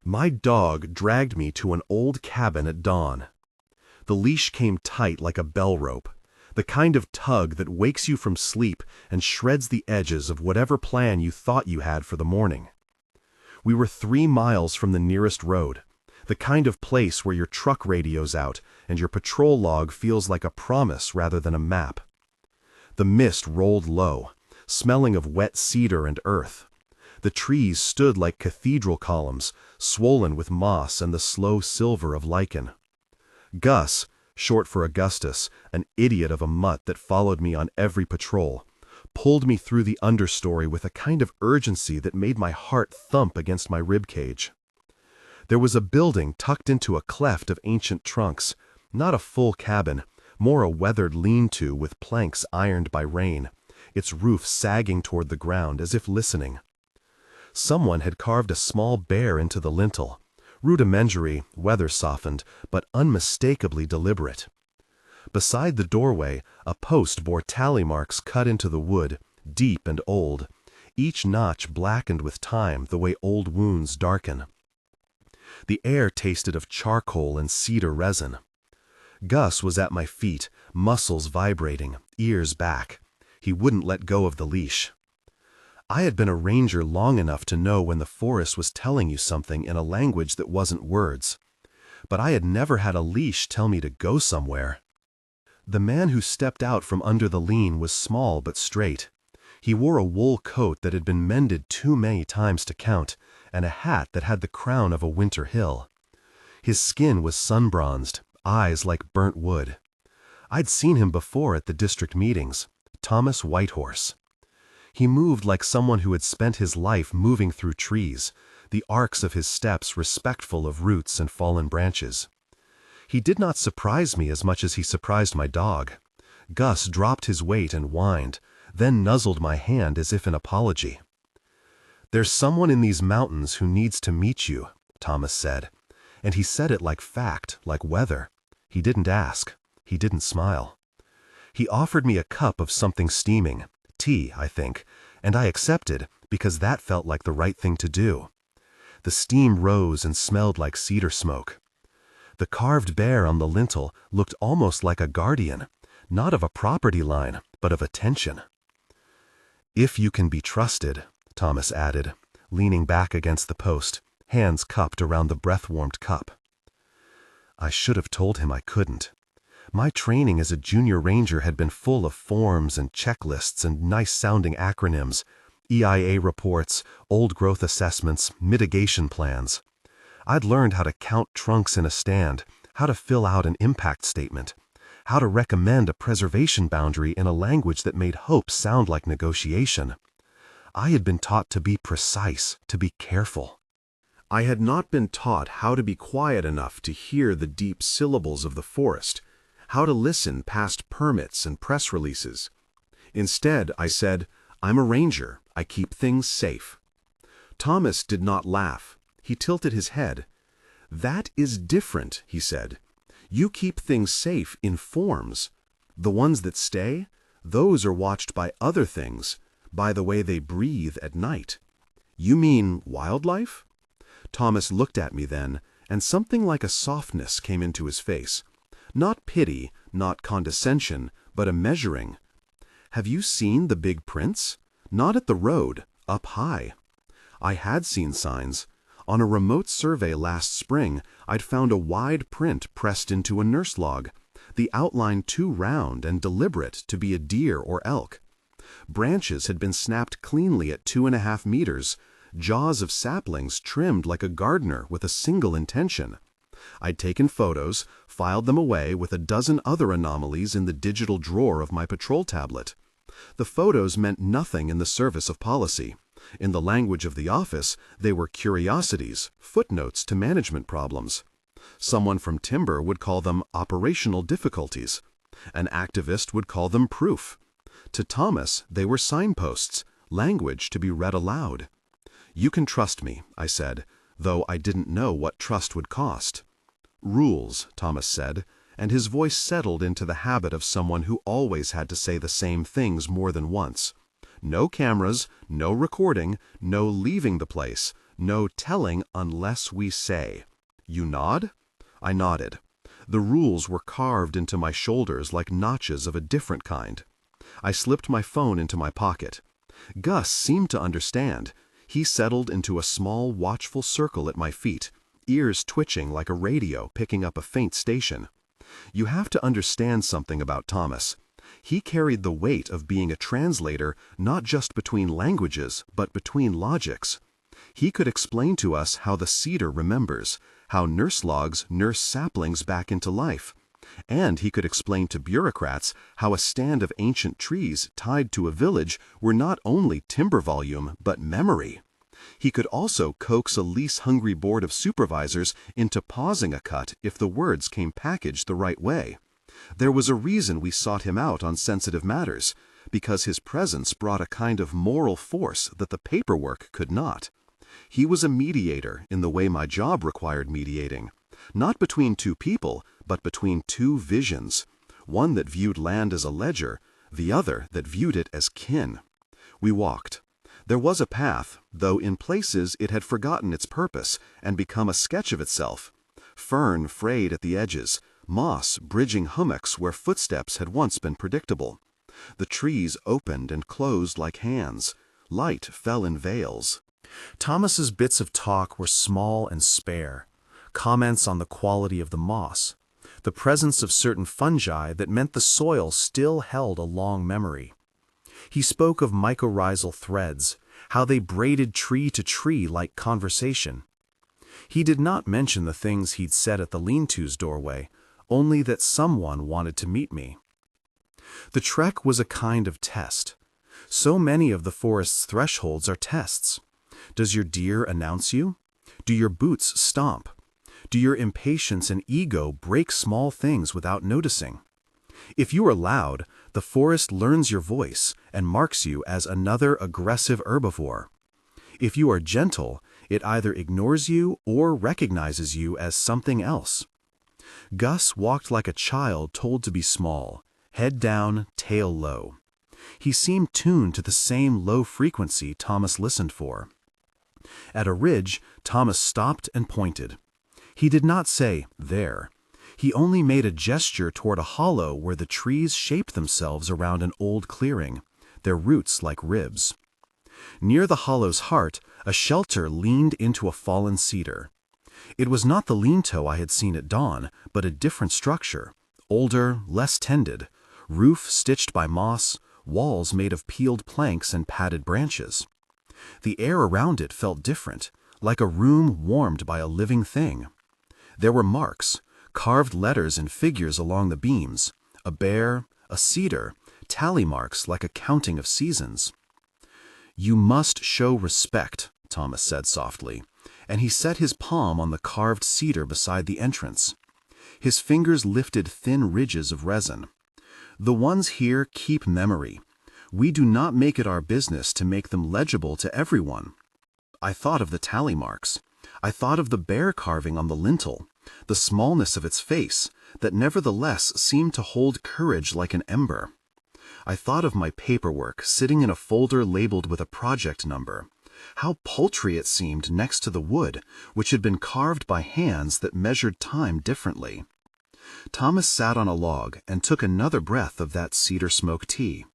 My dog dragged me to an old cabin at dawn. The leash came tight like a bell rope, the kind of tug that wakes you from sleep and shreds the edges of whatever plan you thought you had for the morning. We were 3 miles from the nearest road, the kind of place where your truck radio's out and your patrol log feels like a promise rather than a map. The mist rolled low, smelling of wet cedar and earth. The trees stood like cathedral columns, swollen with moss and the slow silver of lichen. Gus, short for Augustus, an idiot of a mutt that followed me on every patrol, pulled me through the understory with a kind of urgency that made my heart thump against my ribcage. There was a building tucked into a cleft of ancient trunks, not a full cabin, more a weathered lean-to with planks ironed by rain, its roof sagging toward the ground as if listening. Someone had carved a small bear into the lintel, rudimentary, weather-softened, but unmistakably deliberate. Beside the doorway, a post bore tally marks cut into the wood, deep and old, each notch blackened with time the way old wounds darken. The air tasted of charcoal and cedar resin. Gus was at my feet, muscles vibrating, ears back. He wouldn't let go of the leash. I had been a ranger long enough to know when the forest was telling you something in a language that wasn't words. But I had never had a leash tell me to go somewhere. The man who stepped out from under the lean was small but straight. He wore a wool coat that had been mended too many times to count, and a hat that had the crown of a winter hill. His skin was sun-bronzed, eyes like burnt wood. I'd seen him before at the district meetings, Thomas Whitehorse. He moved like someone who had spent his life moving through trees, the arcs of his steps respectful of roots and fallen branches. He did not surprise me as much as he surprised my dog. Gus dropped his weight and whined, then nuzzled my hand as if in apology. "There's someone in these mountains who needs to meet you," Thomas said, and he said it like fact, like weather. He didn't ask. He didn't smile. He offered me a cup of something steaming, tea, I think, and I accepted because that felt like the right thing to do. The steam rose and smelled like cedar smoke. The carved bear on the lintel looked almost like a guardian, not of a property line, but of attention. "If you can be trusted," Thomas added, leaning back against the post, hands cupped around the breath-warmed cup. I should have told him I couldn't. My training as a junior ranger had been full of forms and checklists and nice-sounding acronyms, EIA reports, old-growth assessments, mitigation plans. I'd learned how to count trunks in a stand, how to fill out an impact statement, how to recommend a preservation boundary in a language that made hope sound like negotiation. I had been taught to be precise, to be careful. I had not been taught how to be quiet enough to hear the deep syllables of the forest, how to listen past permits and press releases. Instead, I said, "I'm a ranger. I keep things safe." Thomas did not laugh. He tilted his head. "That is different," he said. "You keep things safe in forms. The ones that stay, those are watched by other things, by the way they breathe at night." "You mean wildlife?" Thomas looked at me then, and something like a softness came into his face. Not pity, not condescension, but a measuring. "Have you seen the big prints? Not at the road, up high." I had seen signs. On a remote survey last spring, I'd found a wide print pressed into a nurse log, the outline too round and deliberate to be a deer or elk. Branches had been snapped cleanly at 2.5 meters, jaws of saplings trimmed like a gardener with a single intention. I'd taken photos, filed them away with a dozen other anomalies in the digital drawer of my patrol tablet. The photos meant nothing in the service of policy. In the language of the office, they were curiosities, footnotes to management problems. Someone from Timber would call them operational difficulties. An activist would call them proof. To Thomas, they were signposts, language to be read aloud. "You can trust me," I said, though I didn't know what trust would cost. "Rules," Thomas said, and his voice settled into the habit of someone who always had to say the same things more than once. "No cameras, no recording, no leaving the place, No telling unless we say. You nod? I nodded. The rules were carved into my shoulders like notches of a different kind. I slipped my phone into my pocket. Gus seemed to understand. He settled into a small, watchful circle at my feet, ears twitching like a radio picking up a faint station. You have to understand something about Thomas. He carried the weight of being a translator not just between languages, but between logics. He could explain to us how the cedar remembers, how nurse logs nurse saplings back into life. And he could explain to bureaucrats how a stand of ancient trees tied to a village were not only timber volume, but memory. He could also coax a lease-hungry board of supervisors into pausing a cut if the words came packaged the right way. There was a reason we sought him out on sensitive matters, because his presence brought a kind of moral force that the paperwork could not. He was a mediator in the way my job required mediating, not between two people, but between two visions, one that viewed land as a ledger, the other that viewed it as kin. We walked. There was a path, though in places it had forgotten its purpose and become a sketch of itself. Fern frayed at the edges, moss bridging hummocks where footsteps had once been predictable. The trees opened and closed like hands. Light fell in veils. Thomas's bits of talk were small and spare. Comments on the quality of the moss, the presence of certain fungi that meant the soil still held a long memory. He spoke of mycorrhizal threads, how they braided tree to tree like conversation. He did not mention the things he'd said at the lean-to's doorway, only that someone wanted to meet me. The trek was a kind of test. So many of the forest's thresholds are tests. Does your deer announce you? Do your boots stomp? Do your impatience and ego break small things without noticing? If you are loud, the forest learns your voice and marks you as another aggressive herbivore. If you are gentle, it either ignores you or recognizes you as something else. Gus walked like a child told to be small, head down, tail low. He seemed tuned to the same low frequency Thomas listened for. At a ridge, Thomas stopped and pointed. He did not say, "There." He only made a gesture toward a hollow where the trees shaped themselves around an old clearing, their roots like ribs. Near the hollow's heart, a shelter leaned into a fallen cedar. It was not the lean-to I had seen at dawn, but a different structure, older, less tended, roof stitched by moss, walls made of peeled planks and padded branches. The air around it felt different, like a room warmed by a living thing. There were marks, carved letters and figures along the beams, a bear, a cedar, tally marks like a counting of seasons. "You must show respect," Thomas said softly, and he set his palm on the carved cedar beside the entrance. His fingers lifted thin ridges of resin. "The ones here keep memory. We do not make it our business to make them legible to everyone." I thought of the tally marks. I thought of the bear carving on the lintel, the smallness of its face, that nevertheless seemed to hold courage like an ember. I thought of my paperwork sitting in a folder labeled with a project number. How paltry it seemed next to the wood, which had been carved by hands that measured time differently. Thomas sat on a log and took another breath of that cedar smoke tea.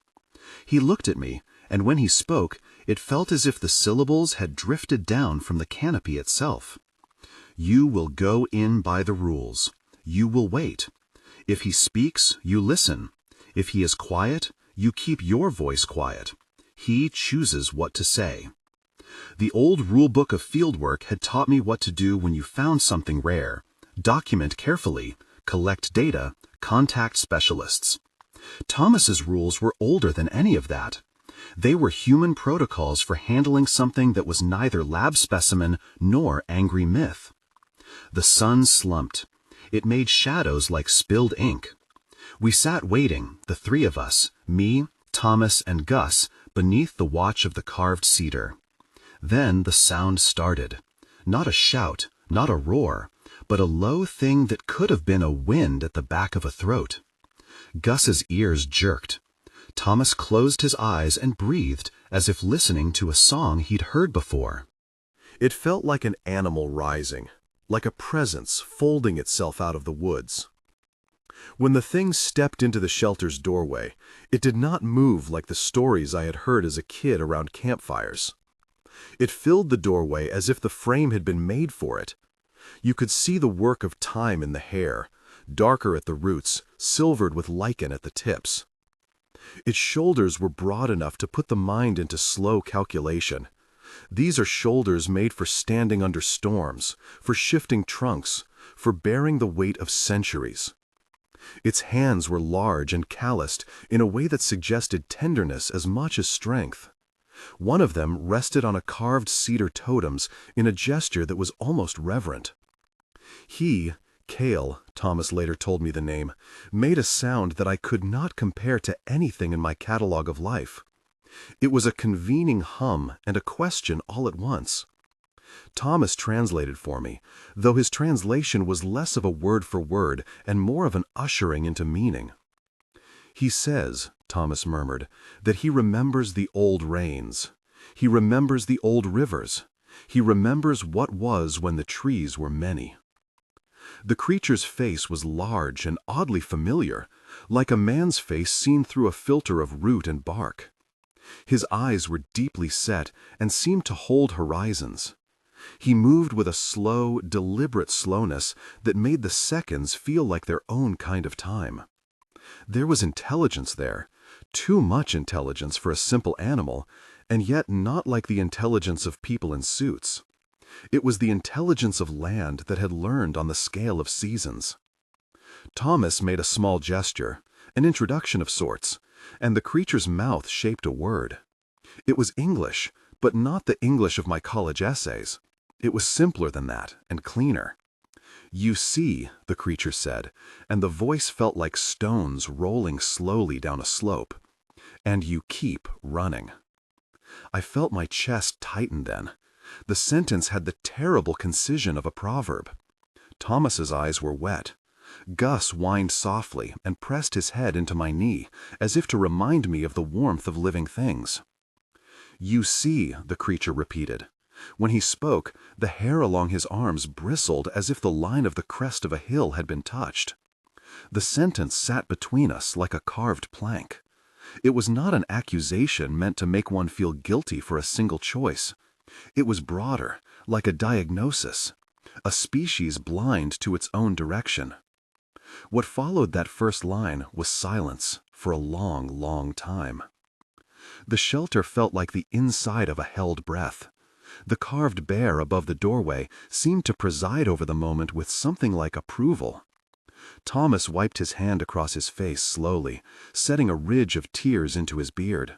He looked at me, and when he spoke, it felt as if the syllables had drifted down from the canopy itself. "You will go in by the rules. You will wait. If he speaks, you listen. If he is quiet, you keep your voice quiet. He chooses what to say." The old rulebook of fieldwork had taught me what to do when you found something rare. Document carefully, collect data, contact specialists. Thomas's rules were older than any of that. They were human protocols for handling something that was neither lab specimen nor angry myth. The sun slumped. It made shadows like spilled ink. We sat waiting, the three of us, me, Thomas, and Gus, beneath the watch of the carved cedar. Then the sound started. Not a shout, not a roar, but a low thing that could have been a wind at the back of a throat. Gus's ears jerked. Thomas closed his eyes and breathed as if listening to a song he'd heard before. It felt like an animal rising, like a presence folding itself out of the woods. When the thing stepped into the shelter's doorway, it did not move like the stories I had heard as a kid around campfires. It filled the doorway as if the frame had been made for it. You could see the work of time in the hair, darker at the roots, silvered with lichen at the tips. Its shoulders were broad enough to put the mind into slow calculation. These are shoulders made for standing under storms, for shifting trunks, for bearing the weight of centuries. Its hands were large and calloused in a way that suggested tenderness as much as strength. One of them rested on a carved cedar totems in a gesture that was almost reverent. He, Cale, Thomas later told me the name, made a sound that I could not compare to anything in my catalog of life. It was a convening hum and a question all at once. Thomas translated for me, though his translation was less of a word for word and more of an ushering into meaning. He says, Thomas murmured, that he remembers the old rains. He remembers the old rivers. He remembers what was when the trees were many. The creature's face was large and oddly familiar, like a man's face seen through a filter of root and bark. His eyes were deeply set and seemed to hold horizons. He moved with a slow, deliberate slowness that made the seconds feel like their own kind of time. There was intelligence there, too much intelligence for a simple animal, and yet not like the intelligence of people in suits. It was the intelligence of land that had learned on the scale of seasons. Thomas made a small gesture, an introduction of sorts, and the creature's mouth shaped a word. It was English, but not the English of my college essays. It was simpler than that, and cleaner. "You see," the creature said, and the voice felt like stones rolling slowly down a slope. "And you keep running." I felt my chest tighten then. The sentence had the terrible concision of a proverb. Thomas's eyes were wet. Gus whined softly and pressed his head into my knee, as if to remind me of the warmth of living things. "You see," the creature repeated. When he spoke, the hair along his arms bristled as if the line of the crest of a hill had been touched. The sentence sat between us like a carved plank. It was not an accusation meant to make one feel guilty for a single choice. It was broader, like a diagnosis, a species blind to its own direction. What followed that first line was silence for a long, long time. The shelter felt like the inside of a held breath. The carved bear above the doorway seemed to preside over the moment with something like approval. Thomas wiped his hand across his face slowly, setting a ridge of tears into his beard.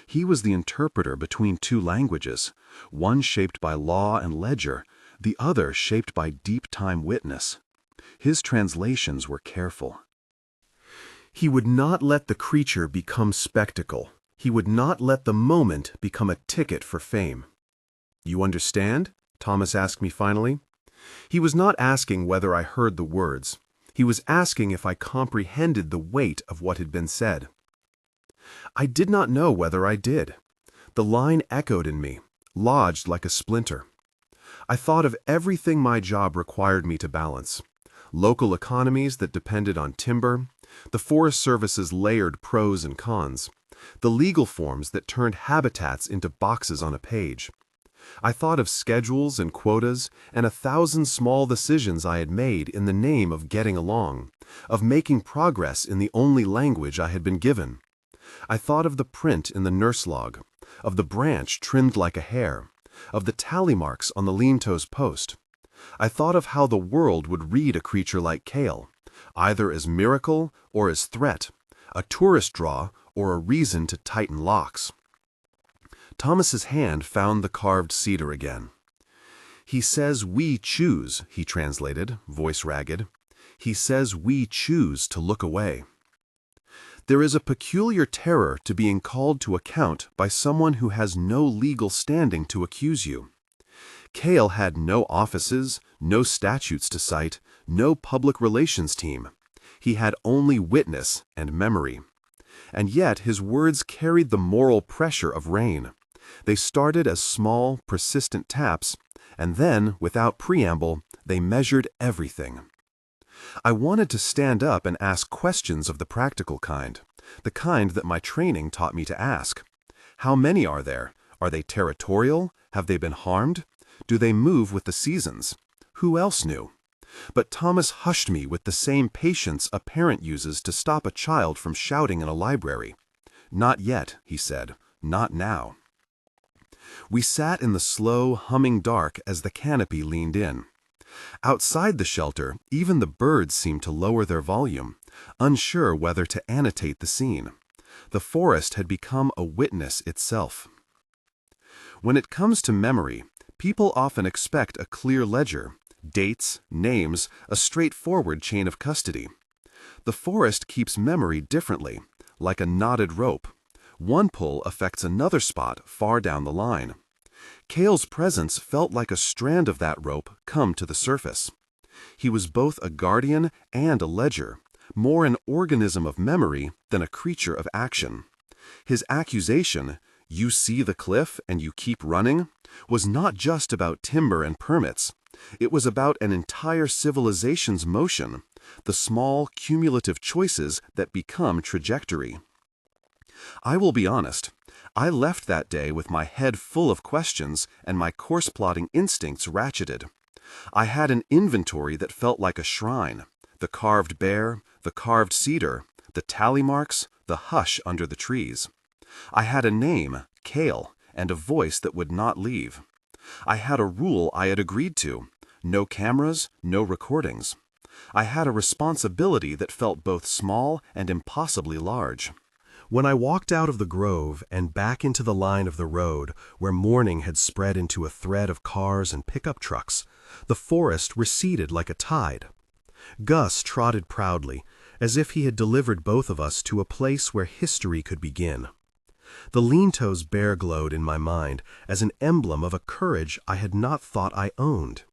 He was the interpreter between two languages, one shaped by law and ledger, the other shaped by deep-time witness. His translations were careful. He would not let the creature become spectacle. He would not let the moment become a ticket for fame. "You understand?" Thomas asked me finally. He was not asking whether I heard the words. He was asking if I comprehended the weight of what had been said. I did not know whether I did. The line echoed in me, lodged like a splinter. I thought of everything my job required me to balance. Local economies that depended on timber, the Forest Service's layered pros and cons, the legal forms that turned habitats into boxes on a page. I thought of schedules and quotas and 1,000 small decisions I had made in the name of getting along, of making progress in the only language I had been given. I thought of the print in the nurse log, of the branch trimmed like a hair, of the tally marks on the lean-to's post. I thought of how the world would read a creature like Cale, either as miracle or as threat, a tourist draw or a reason to tighten locks. Thomas's hand found the carved cedar again. "He says we choose," he translated, voice ragged. "He says we choose to look away." There is a peculiar terror to being called to account by someone who has no legal standing to accuse you. Cale had no offices, no statutes to cite, no public relations team. He had only witness and memory. And yet his words carried the moral pressure of rain. They started as small, persistent taps, and then, without preamble, they measured everything. I wanted to stand up and ask questions of the practical kind, the kind that my training taught me to ask. How many are there? Are they territorial? Have they been harmed? Do they move with the seasons? Who else knew? But Thomas hushed me with the same patience a parent uses to stop a child from shouting in a library. "Not yet," he said. "Not now." We sat in the slow, humming dark as the canopy leaned in. Outside the shelter, even the birds seemed to lower their volume, unsure whether to annotate the scene. The forest had become a witness itself. When it comes to memory, people often expect a clear ledger, dates, names, a straightforward chain of custody. The forest keeps memory differently, like a knotted rope. One pull affects another spot far down the line. Cale's presence felt like a strand of that rope come to the surface. He was both a guardian and a ledger, more an organism of memory than a creature of action. His accusation, "You see the cliff and you keep running," was not just about timber and permits. It was about an entire civilization's motion, the small, cumulative choices that become trajectory. I will be honest, I left that day with my head full of questions and my course-plotting instincts ratcheted. I had an inventory that felt like a shrine: the carved bear, the carved cedar, the tally marks, the hush under the trees. I had a name, Cale, and a voice that would not leave. I had a rule I had agreed to: no cameras, no recordings. I had a responsibility that felt both small and impossibly large. When I walked out of the grove and back into the line of the road where morning had spread into a thread of cars and pickup trucks, the forest receded like a tide. Gus trotted proudly, as if he had delivered both of us to a place where history could begin. The lean-toes bear glowed in my mind as an emblem of a courage I had not thought I owned.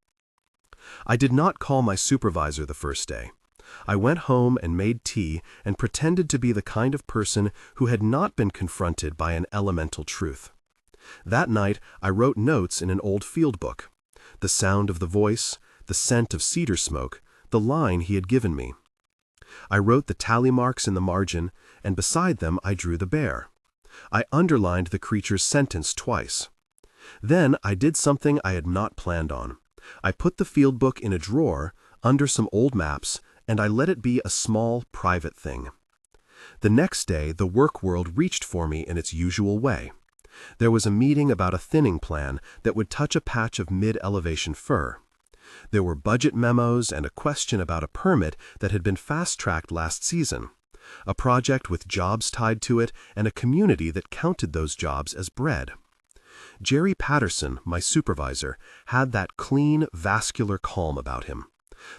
I did not call my supervisor the first day. I went home and made tea and pretended to be the kind of person who had not been confronted by an elemental truth. That night I wrote notes in an old field book: the sound of the voice, the scent of cedar smoke, the line he had given me. I wrote the tally marks in the margin, and beside them I drew the bear. I underlined the creature's sentence twice. Then I did something I had not planned on. I put the field book in a drawer, under some old maps, and I let it be a small, private thing. The next day the work world reached for me in its usual way. There was a meeting about a thinning plan that would touch a patch of mid-elevation fir. There were budget memos and a question about a permit that had been fast-tracked last season, a project with jobs tied to it and a community that counted those jobs as bread. Jerry Patterson, my supervisor, had that clean, vascular calm about him.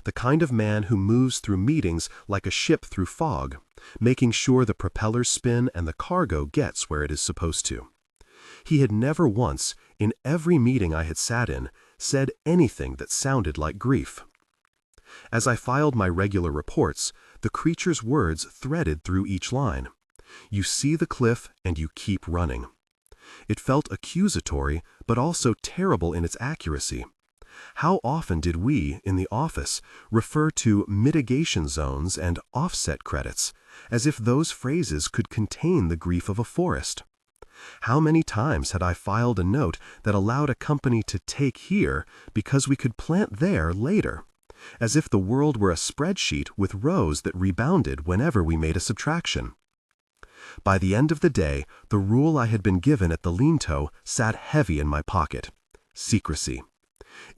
The kind of man who moves through meetings like a ship through fog, making sure the propellers spin and the cargo gets where it is supposed to. He had never once, in every meeting I had sat in, said anything that sounded like grief. As I filed my regular reports, the creature's words threaded through each line. "You see the cliff and you keep running." It felt accusatory, but also terrible in its accuracy. How often did we, in the office, refer to mitigation zones and offset credits, as if those phrases could contain the grief of a forest? How many times had I filed a note that allowed a company to take here because we could plant there later, as if the world were a spreadsheet with rows that rebounded whenever we made a subtraction? By the end of the day, the rule I had been given at the lean-to sat heavy in my pocket: secrecy.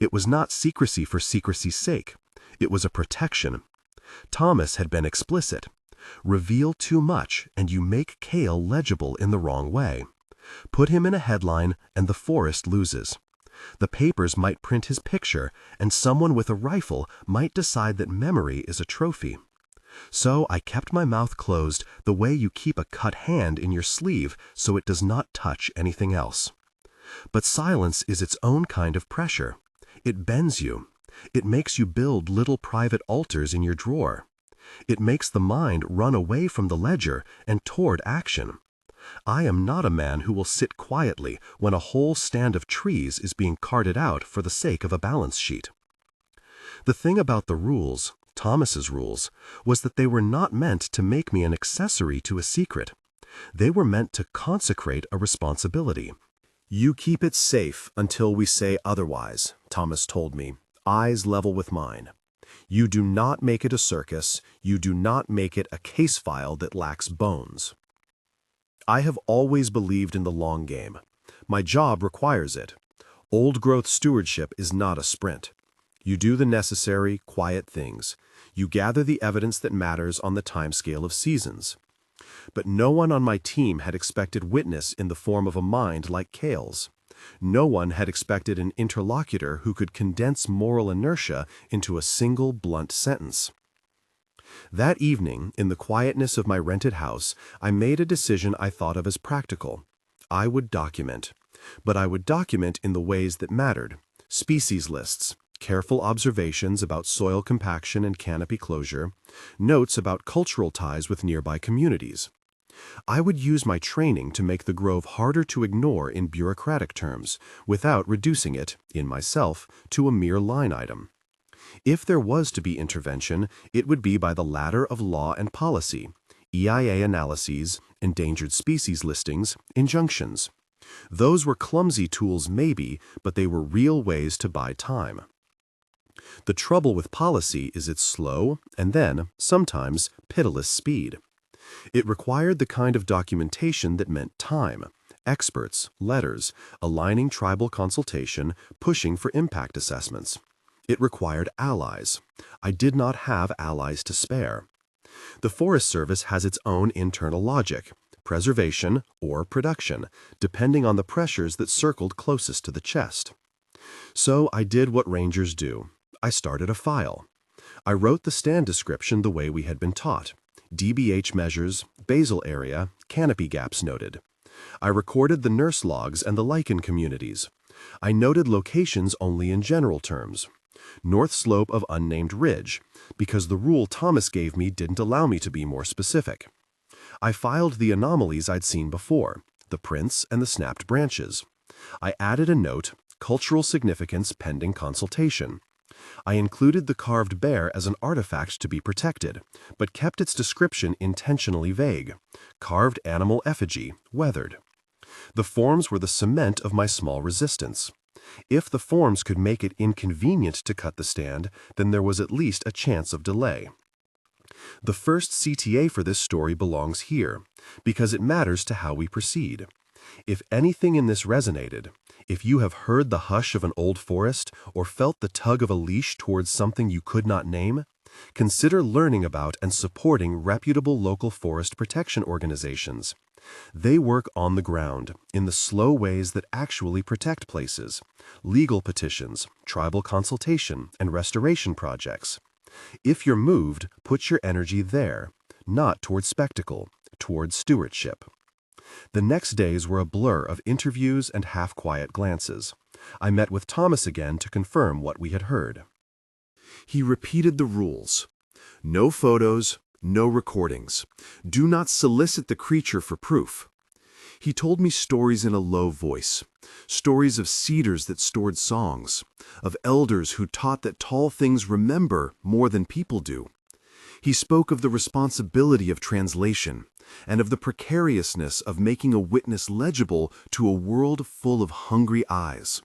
It was not secrecy for secrecy's sake. It was a protection. Thomas had been explicit. Reveal too much and you make Cale legible in the wrong way. Put him in a headline and the forest loses. The papers might print his picture, and someone with a rifle might decide that memory is a trophy. So I kept my mouth closed the way you keep a cut hand in your sleeve so it does not touch anything else. But silence is its own kind of pressure. It bends you. It makes you build little private altars in your drawer. It makes the mind run away from the ledger and toward action. I am not a man who will sit quietly when a whole stand of trees is being carted out for the sake of a balance sheet. The thing about the rules, Thomas's rules, was that they were not meant to make me an accessory to a secret. They were meant to consecrate a responsibility. "You keep it safe until we say otherwise," Thomas told me, eyes level with mine. "You do not make it a circus. You do not make it a case file that lacks bones." I have always believed in the long game. My job requires it. Old-growth stewardship is not a sprint. You do the necessary, quiet things. You gather the evidence that matters on the timescale of seasons. But no one on my team had expected witness in the form of a mind like Cale's. No one had expected an interlocutor who could condense moral inertia into a single blunt sentence. That evening, in the quietness of my rented house, I made a decision I thought of as practical. I would document. But I would document in the ways that mattered. Species lists, careful observations about soil compaction and canopy closure, notes about cultural ties with nearby communities. I would use my training to make the grove harder to ignore in bureaucratic terms, without reducing it, in myself, to a mere line item. If there was to be intervention, it would be by the ladder of law and policy, EIA analyses, endangered species listings, injunctions. Those were clumsy tools maybe, but they were real ways to buy time. The trouble with policy is its slow, and then, sometimes, pitiless speed. It required the kind of documentation that meant time, experts, letters, aligning tribal consultation, pushing for impact assessments. It required allies. I did not have allies to spare. The Forest Service has its own internal logic, preservation or production, depending on the pressures that circled closest to the chest. So I did what rangers do. I started a file. I wrote the stand description the way we had been taught. DBH measures, basal area, canopy gaps noted. I recorded the nurse logs and the lichen communities. I noted locations only in general terms. North slope of unnamed ridge, because the rule Thomas gave me didn't allow me to be more specific. I filed the anomalies I'd seen before, the prints and the snapped branches. I added a note, cultural significance pending consultation. I included the carved bear as an artifact to be protected, but kept its description intentionally vague. Carved animal effigy, weathered. The forms were the cement of my small resistance. If the forms could make it inconvenient to cut the stand, then there was at least a chance of delay. The first CTA for this story belongs here, because it matters to how we proceed. If anything in this resonated, if you have heard the hush of an old forest or felt the tug of a leash towards something you could not name, consider learning about and supporting reputable local forest protection organizations. They work on the ground, in the slow ways that actually protect places, legal petitions, tribal consultation, and restoration projects. If you're moved, put your energy there, not toward spectacle, toward stewardship. The next days were a blur of interviews and half-quiet glances. I met with Thomas again to confirm what we had heard. He repeated the rules. No photos, no recordings. Do not solicit the creature for proof. He told me stories in a low voice, stories of cedars that stored songs, of elders who taught that tall things remember more than people do. He spoke of the responsibility of translation and of the precariousness of making a witness legible to a world full of hungry eyes.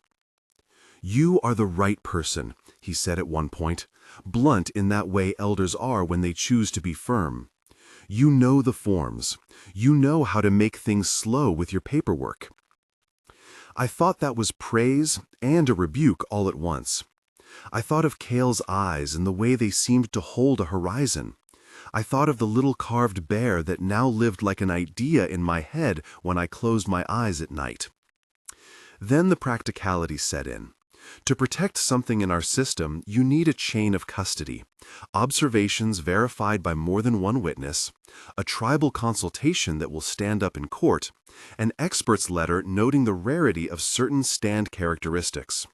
"You are the right person," he said at one point, blunt in that way elders are when they choose to be firm. "You know the forms. You know how to make things slow with your paperwork." I thought that was praise and a rebuke all at once. I thought of Cale's eyes and the way they seemed to hold a horizon. I thought of the little carved bear that now lived like an idea in my head when I closed my eyes at night. Then the practicality set in. To protect something in our system, you need a chain of custody, observations verified by more than one witness, a tribal consultation that will stand up in court, an expert's letter noting the rarity of certain stand characteristics.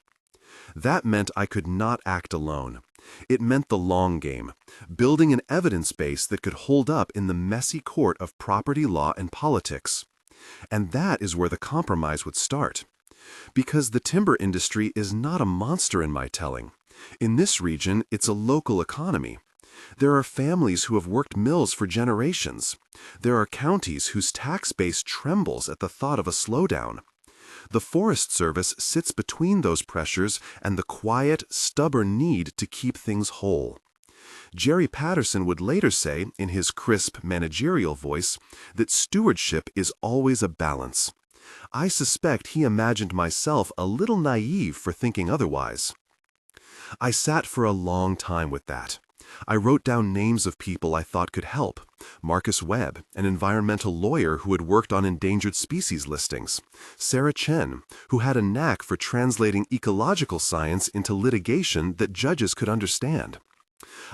That meant I could not act alone. It meant the long game, building an evidence base that could hold up in the messy court of property law and politics. And that is where the compromise would start. Because the timber industry is not a monster in my telling. In this region, it's a local economy. There are families who have worked mills for generations. There are counties whose tax base trembles at the thought of a slowdown. The Forest Service sits between those pressures and the quiet, stubborn need to keep things whole. Jerry Patterson would later say, in his crisp, managerial voice, that stewardship is always a balance. I suspect he imagined myself a little naive for thinking otherwise. I sat for a long time with that. I wrote down names of people I thought could help. Marcus Webb, an environmental lawyer who had worked on endangered species listings. Sarah Chen, who had a knack for translating ecological science into litigation that judges could understand.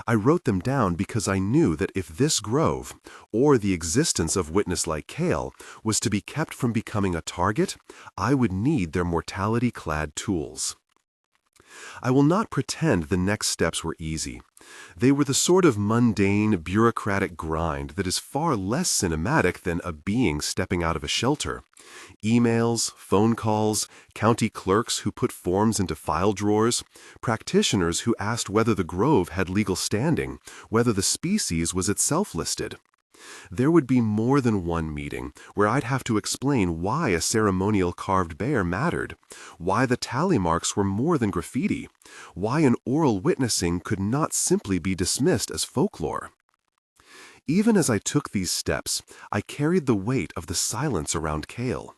I wrote them down because I knew that if this grove, or the existence of witness like Cale, was to be kept from becoming a target, I would need their mortality-clad tools. I will not pretend the next steps were easy. They were the sort of mundane, bureaucratic grind that is far less cinematic than a being stepping out of a shelter. Emails, phone calls, county clerks who put forms into file drawers, practitioners who asked whether the grove had legal standing, whether the species was itself listed. There would be more than one meeting where I'd have to explain why a ceremonial carved bear mattered, why the tally marks were more than graffiti, why an oral witnessing could not simply be dismissed as folklore. Even as I took these steps, I carried the weight of the silence around Cale.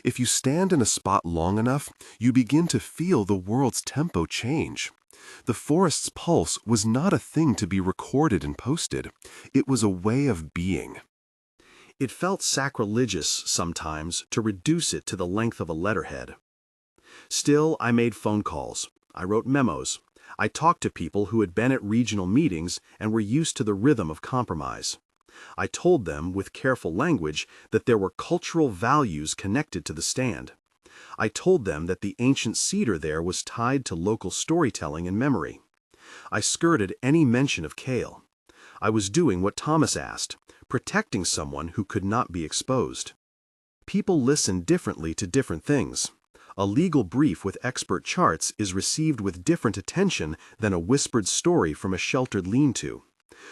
If you stand in a spot long enough, you begin to feel the world's tempo change. The forest's pulse was not a thing to be recorded and posted. It was a way of being. It felt sacrilegious sometimes to reduce it to the length of a letterhead. Still, I made phone calls. I wrote memos. I talked to people who had been at regional meetings and were used to the rhythm of compromise. I told them, with careful language, that there were cultural values connected to the stand. I told them that the ancient cedar there was tied to local storytelling and memory. I skirted any mention of Cale. I was doing what Thomas asked, protecting someone who could not be exposed. People listen differently to different things. A legal brief with expert charts is received with different attention than a whispered story from a sheltered lean-to.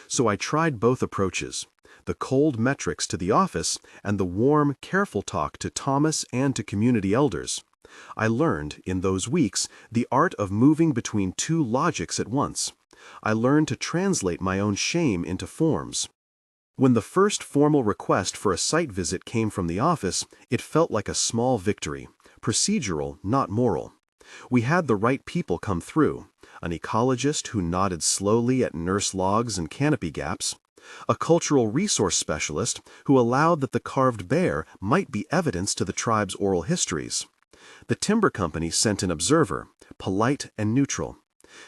So I tried both approaches, the cold metrics to the office and the warm, careful talk to Thomas and to community elders. I learned, in those weeks, the art of moving between two logics at once. I learned to translate my own shame into forms. When the first formal request for a site visit came from the office, it felt like a small victory, procedural, not moral. We had the right people come through, an ecologist who nodded slowly at nurse logs and canopy gaps, a cultural resource specialist who allowed that the carved bear might be evidence to the tribe's oral histories. The timber company sent an observer, polite and neutral.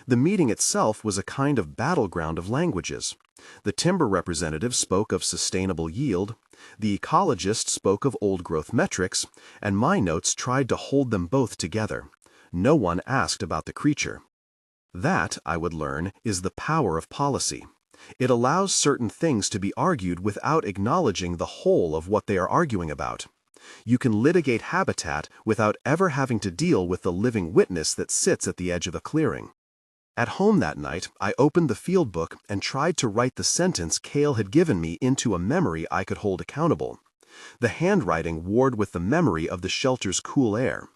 The meeting itself was a kind of battleground of languages. The timber representative spoke of sustainable yield, the ecologist spoke of old-growth metrics, and my notes tried to hold them both together. No one asked about the creature. That, I would learn, is the power of policy. It allows certain things to be argued without acknowledging the whole of what they are arguing about. You can litigate habitat without ever having to deal with the living witness that sits at the edge of a clearing. At home that night, I opened the field book and tried to write the sentence Cale had given me into a memory I could hold accountable. The handwriting warred with the memory of the shelter's cool air.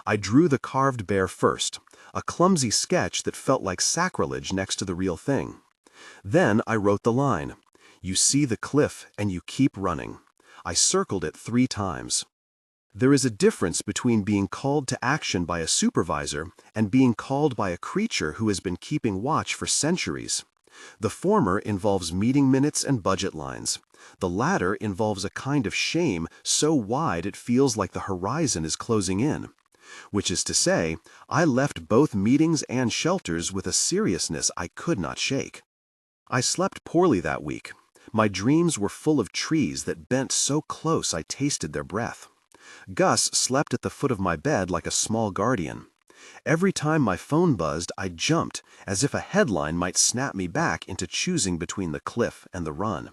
I drew the carved bear first, a clumsy sketch that felt like sacrilege next to the real thing. Then I wrote the line, "You see the cliff and you keep running." I circled it 3 times. There is a difference between being called to action by a supervisor and being called by a creature who has been keeping watch for centuries. The former involves meeting minutes and budget lines. The latter involves a kind of shame so wide it feels like the horizon is closing in. Which is to say, I left both meetings and shelters with a seriousness I could not shake. I slept poorly that week. My dreams were full of trees that bent so close I tasted their breath. Gus slept at the foot of my bed like a small guardian. Every time my phone buzzed, I jumped, as if a headline might snap me back into choosing between the cliff and the run.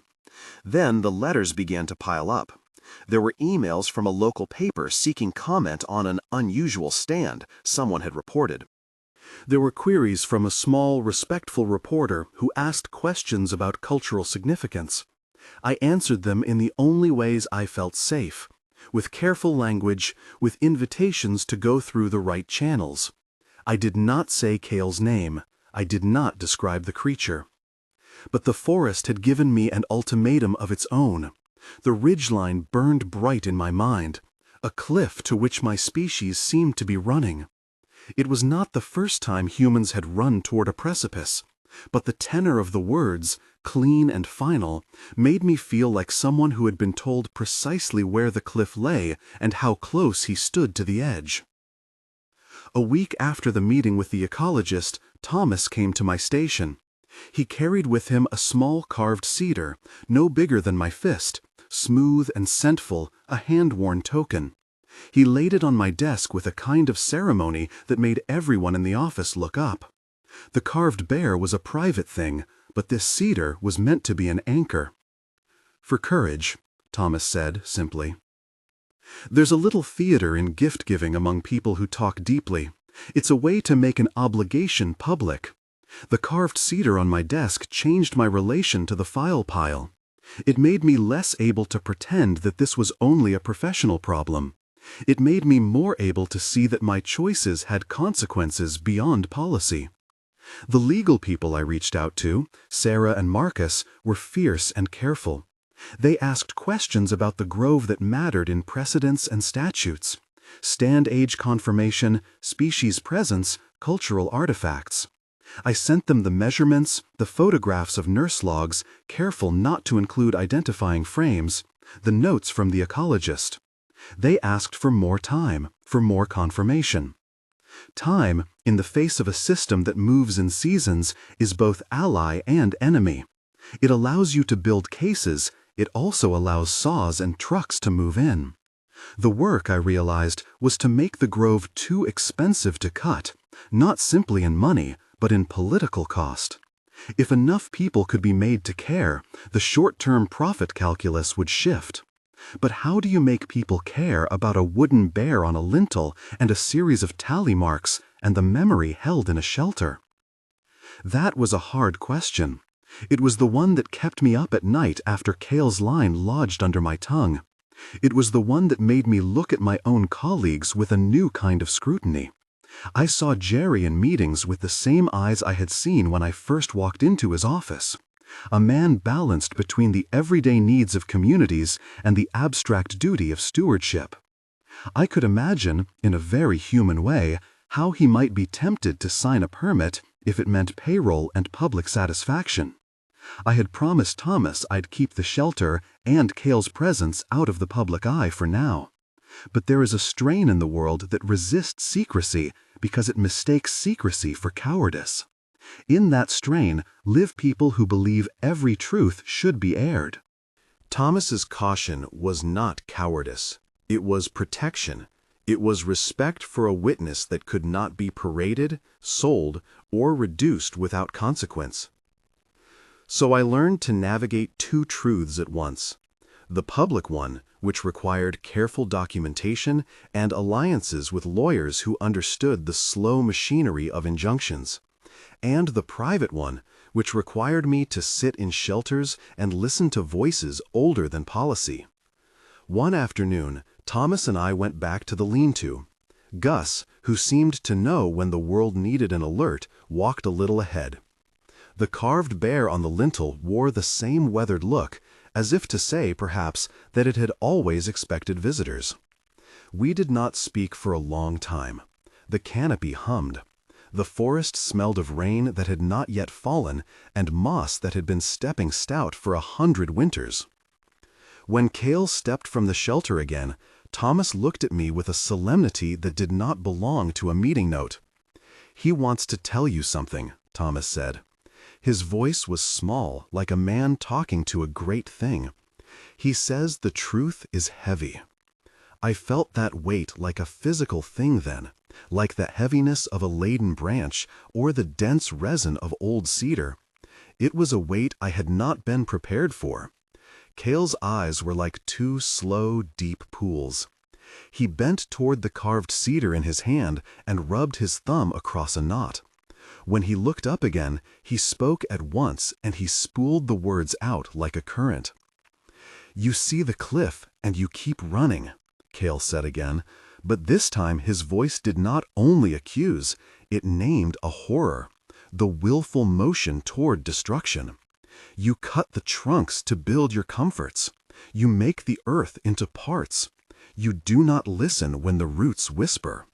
Then the letters began to pile up. There were emails from a local paper seeking comment on an unusual stand someone had reported. There were queries from a small, respectful reporter who asked questions about cultural significance. I answered them in the only ways I felt safe, with careful language, with invitations to go through the right channels. I did not say Cale's name. I did not describe the creature. But the forest had given me an ultimatum of its own. The ridgeline burned bright in my mind, a cliff to which my species seemed to be running. It was not the first time humans had run toward a precipice, but the tenor of the words, clean and final, made me feel like someone who had been told precisely where the cliff lay and how close he stood to the edge. A week after the meeting with the ecologist, Thomas came to my station. He carried with him a small carved cedar, no bigger than my fist, smooth and scentful, a hand-worn token. He laid it on my desk with a kind of ceremony that made everyone in the office look up. The carved bear was a private thing, but this cedar was meant to be an anchor. "For courage," Thomas said simply. There's a little theater in gift-giving among people who talk deeply. It's a way to make an obligation public. The carved cedar on my desk changed my relation to the file pile. It made me less able to pretend that this was only a professional problem. It made me more able to see that my choices had consequences beyond policy. The legal people I reached out to, Sarah and Marcus, were fierce and careful. They asked questions about the grove that mattered in precedents and statutes: stand age confirmation, species presence, cultural artifacts. I sent them the measurements, the photographs of nurse logs, careful not to include identifying frames, the notes from the ecologist. They asked for more time, for more confirmation. Time, in the face of a system that moves in seasons, is both ally and enemy. It allows you to build cases. It also allows saws and trucks to move in. The work, I realized, was to make the grove too expensive to cut, not simply in money, but in political cost. If enough people could be made to care, the short-term profit calculus would shift. But how do you make people care about a wooden bear on a lintel and a series of tally marks and the memory held in a shelter? That was a hard question. It was the one that kept me up at night after Cale's line lodged under my tongue. It was the one that made me look at my own colleagues with a new kind of scrutiny. I saw Jerry in meetings with the same eyes I had seen when I first walked into his office. A man balanced between the everyday needs of communities and the abstract duty of stewardship. I could imagine, in a very human way, how he might be tempted to sign a permit if it meant payroll and public satisfaction. I had promised Thomas I'd keep the shelter and Cale's presence out of the public eye for now. But there is a strain in the world that resists secrecy because it mistakes secrecy for cowardice. In that strain live people who believe every truth should be aired. Thomas's caution was not cowardice. It was protection. It was respect for a witness that could not be paraded, sold, or reduced without consequence. So I learned to navigate two truths at once. The public one, which required careful documentation and alliances with lawyers who understood the slow machinery of injunctions. And the private one, which required me to sit in shelters and listen to voices older than policy. One afternoon, Thomas and I went back to the lean-to. Gus, who seemed to know when the world needed an alert, walked a little ahead. The carved bear on the lintel wore the same weathered look, as if to say, perhaps, that it had always expected visitors. We did not speak for a long time. The canopy hummed. The forest smelled of rain that had not yet fallen and moss that had been stepping stout for 100 winters. When Cale stepped from the shelter again, Thomas looked at me with a solemnity that did not belong to a meeting note. "He wants to tell you something," Thomas said. His voice was small, like a man talking to a great thing. "He says the truth is heavy." I felt that weight like a physical thing then, like the heaviness of a laden branch or the dense resin of old cedar. It was a weight I had not been prepared for. Cale's eyes were like two slow, deep pools. He bent toward the carved cedar in his hand and rubbed his thumb across a knot. When he looked up again, he spoke at once and he spooled the words out like a current. "You see the cliff and you keep running," Cale said again, but this time his voice did not only accuse, it named a horror, the willful motion toward destruction. "You cut the trunks to build your comforts. You make the earth into parts. You do not listen when the roots whisper."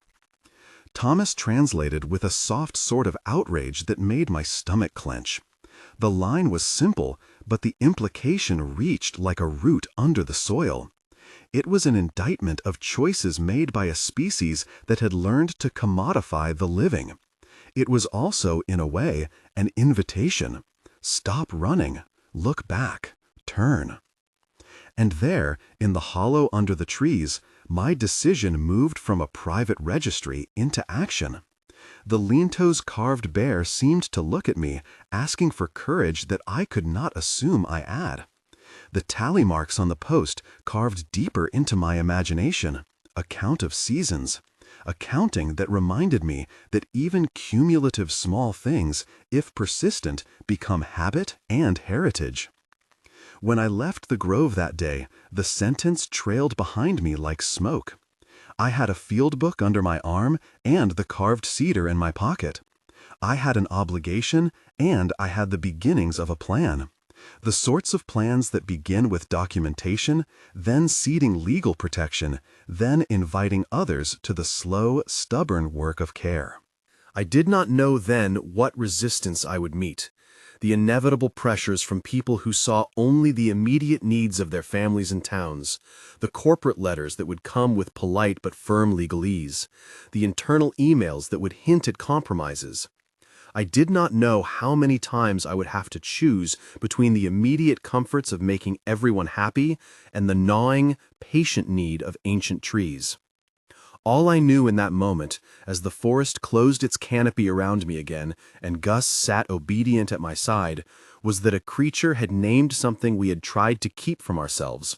Thomas translated with a soft sort of outrage that made my stomach clench. The line was simple, but the implication reached like a root under the soil. It was an indictment of choices made by a species that had learned to commodify the living. It was also, in a way, an invitation. Stop running, look back, turn. And there, in the hollow under the trees, my decision moved from a private registry into action. The Leanto's carved bear seemed to look at me, asking for courage that I could not assume I had. The tally marks on the post carved deeper into my imagination, a count of seasons, a counting that reminded me that even cumulative small things, if persistent, become habit and heritage. When I left the grove that day, the sentence trailed behind me like smoke. I had a field book under my arm and the carved cedar in my pocket. I had an obligation and I had the beginnings of a plan. The sorts of plans that begin with documentation, then seeding legal protection, then inviting others to the slow, stubborn work of care. I did not know then what resistance I would meet. The inevitable pressures from people who saw only the immediate needs of their families and towns, the corporate letters that would come with polite but firm legalese, the internal emails that would hint at compromises. I did not know how many times I would have to choose between the immediate comforts of making everyone happy and the gnawing, patient need of ancient trees. All I knew in that moment, as the forest closed its canopy around me again and Gus sat obedient at my side, was that a creature had named something we had tried to keep from ourselves.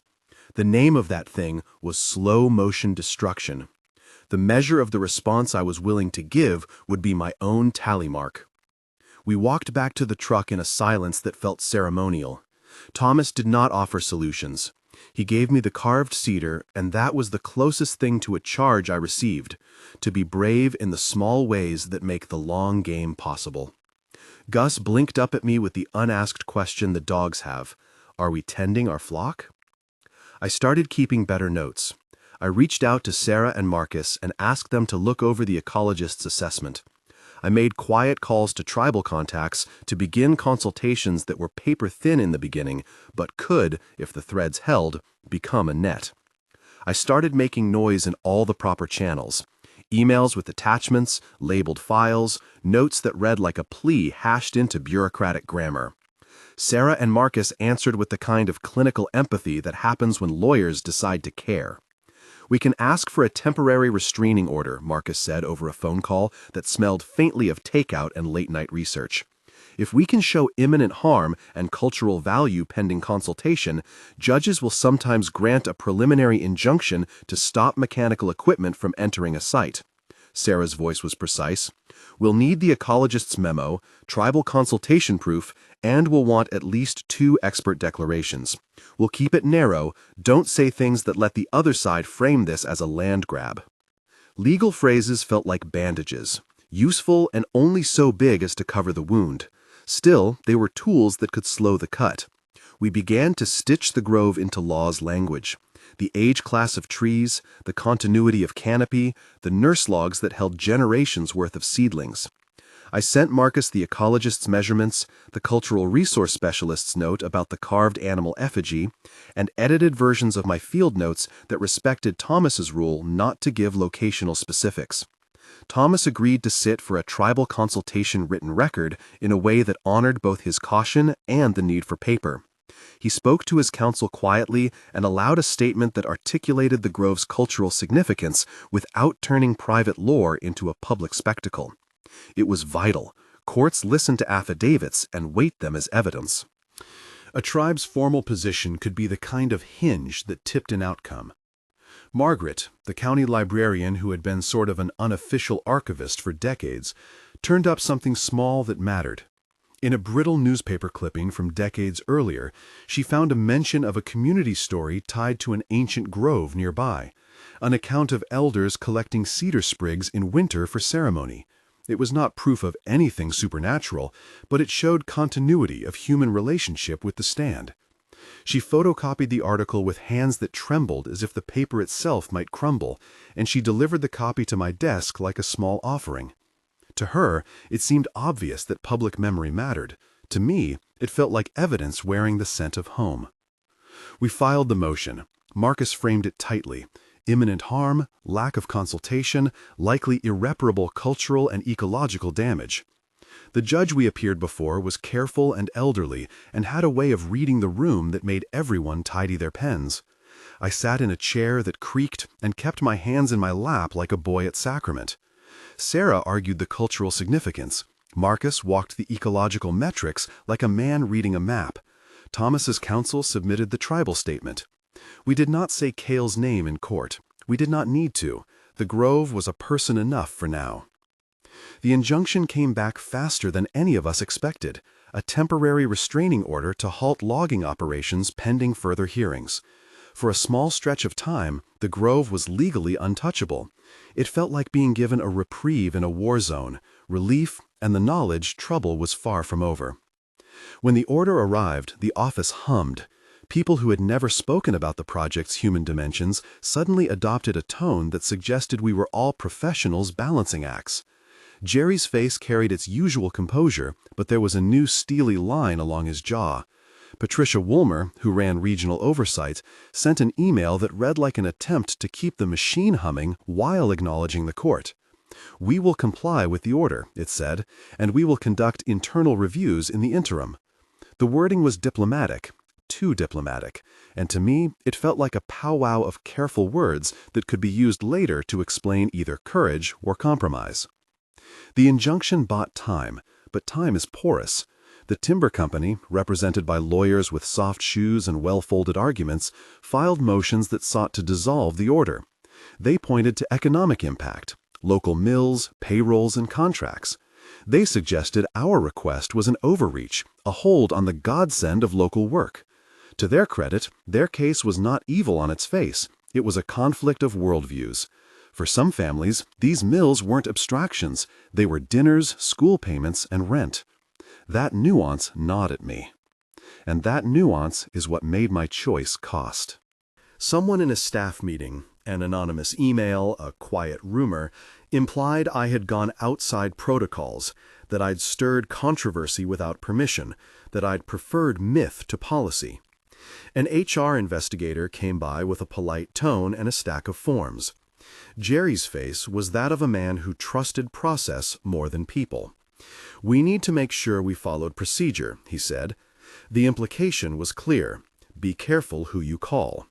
The name of that thing was slow-motion destruction. The measure of the response I was willing to give would be my own tally mark. We walked back to the truck in a silence that felt ceremonial. Thomas did not offer solutions. He gave me the carved cedar, and that was the closest thing to a charge I received, to be brave in the small ways that make the long game possible. Gus blinked up at me with the unasked question the dogs have: "Are we tending our flock?" I started keeping better notes. I reached out to Sarah and Marcus and asked them to look over the ecologist's assessment. I made quiet calls to tribal contacts to begin consultations that were paper-thin in the beginning, but could, if the threads held, become a net. I started making noise in all the proper channels. Emails with attachments, labeled files, notes that read like a plea hashed into bureaucratic grammar. Sarah and Marcus answered with the kind of clinical empathy that happens when lawyers decide to care. "We can ask for a temporary restraining order," Marcus said over a phone call that smelled faintly of takeout and late-night research. "If we can show imminent harm and cultural value pending consultation, judges will sometimes grant a preliminary injunction to stop mechanical equipment from entering a site." Sarah's voice was precise. "We'll need the ecologist's memo, tribal consultation proof, and we'll want at least 2 expert declarations. We'll keep it narrow, don't say things that let the other side frame this as a land grab." Legal phrases felt like bandages, useful and only so big as to cover the wound. Still, they were tools that could slow the cut. We began to stitch the grove into law's language. The age class of trees, the continuity of canopy, the nurse logs that held generations worth of seedlings. I sent Marcus the ecologist's measurements, the cultural resource specialist's note about the carved animal effigy, and edited versions of my field notes that respected Thomas's rule not to give locational specifics. Thomas agreed to sit for a tribal consultation written record in a way that honored both his caution and the need for paper. He spoke to his counsel quietly and allowed a statement that articulated the grove's cultural significance without turning private lore into a public spectacle. It was vital. Courts listen to affidavits and weight them as evidence. A tribe's formal position could be the kind of hinge that tipped an outcome. Margaret, the county librarian who had been sort of an unofficial archivist for decades, turned up something small that mattered. In a brittle newspaper clipping from decades earlier, she found a mention of a community story tied to an ancient grove nearby, an account of elders collecting cedar sprigs in winter for ceremony. It was not proof of anything supernatural, but it showed continuity of human relationship with the stand. She photocopied the article with hands that trembled as if the paper itself might crumble, and she delivered the copy to my desk like a small offering. To her, it seemed obvious that public memory mattered. To me, it felt like evidence wearing the scent of home. We filed the motion. Marcus framed it tightly. Imminent harm, lack of consultation, likely irreparable cultural and ecological damage. The judge we appeared before was careful and elderly and had a way of reading the room that made everyone tidy their pens. I sat in a chair that creaked and kept my hands in my lap like a boy at sacrament. Sarah argued the cultural significance. Marcus walked the ecological metrics like a man reading a map. Thomas's counsel submitted the tribal statement. We did not say Cale's name in court. We did not need to. The grove was a person enough for now. The injunction came back faster than any of us expected, a temporary restraining order to halt logging operations pending further hearings. For a small stretch of time, the grove was legally untouchable. It felt like being given a reprieve in a war zone, relief, and the knowledge trouble was far from over. When the order arrived, the office hummed. People who had never spoken about the project's human dimensions suddenly adopted a tone that suggested we were all professionals balancing acts. Jerry's face carried its usual composure, but there was a new steely line along his jaw. Patricia Woolmer, who ran regional oversight, sent an email that read like an attempt to keep the machine humming while acknowledging the court. We will comply with the order, it said, and we will conduct internal reviews in the interim. The wording was diplomatic, too diplomatic, and to me it felt like a powwow of careful words that could be used later to explain either courage or compromise. The injunction bought time, but time is porous. The timber company, represented by lawyers with soft shoes and well-folded arguments, filed motions that sought to dissolve the order. They pointed to economic impact, local mills, payrolls, and contracts. They suggested our request was an overreach, a hold on the godsend of local work. To their credit, their case was not evil on its face. It was a conflict of worldviews. For some families, these mills weren't abstractions. They were dinners, school payments, and rent. That nuance gnawed at me. And that nuance is what made my choice cost. Someone in a staff meeting, an anonymous email, a quiet rumor, implied I had gone outside protocols, that I'd stirred controversy without permission, that I'd preferred myth to policy. An HR investigator came by with a polite tone and a stack of forms. Jerry's face was that of a man who trusted process more than people. We need to make sure we followed procedure, he said. The implication was clear. Be careful who you call.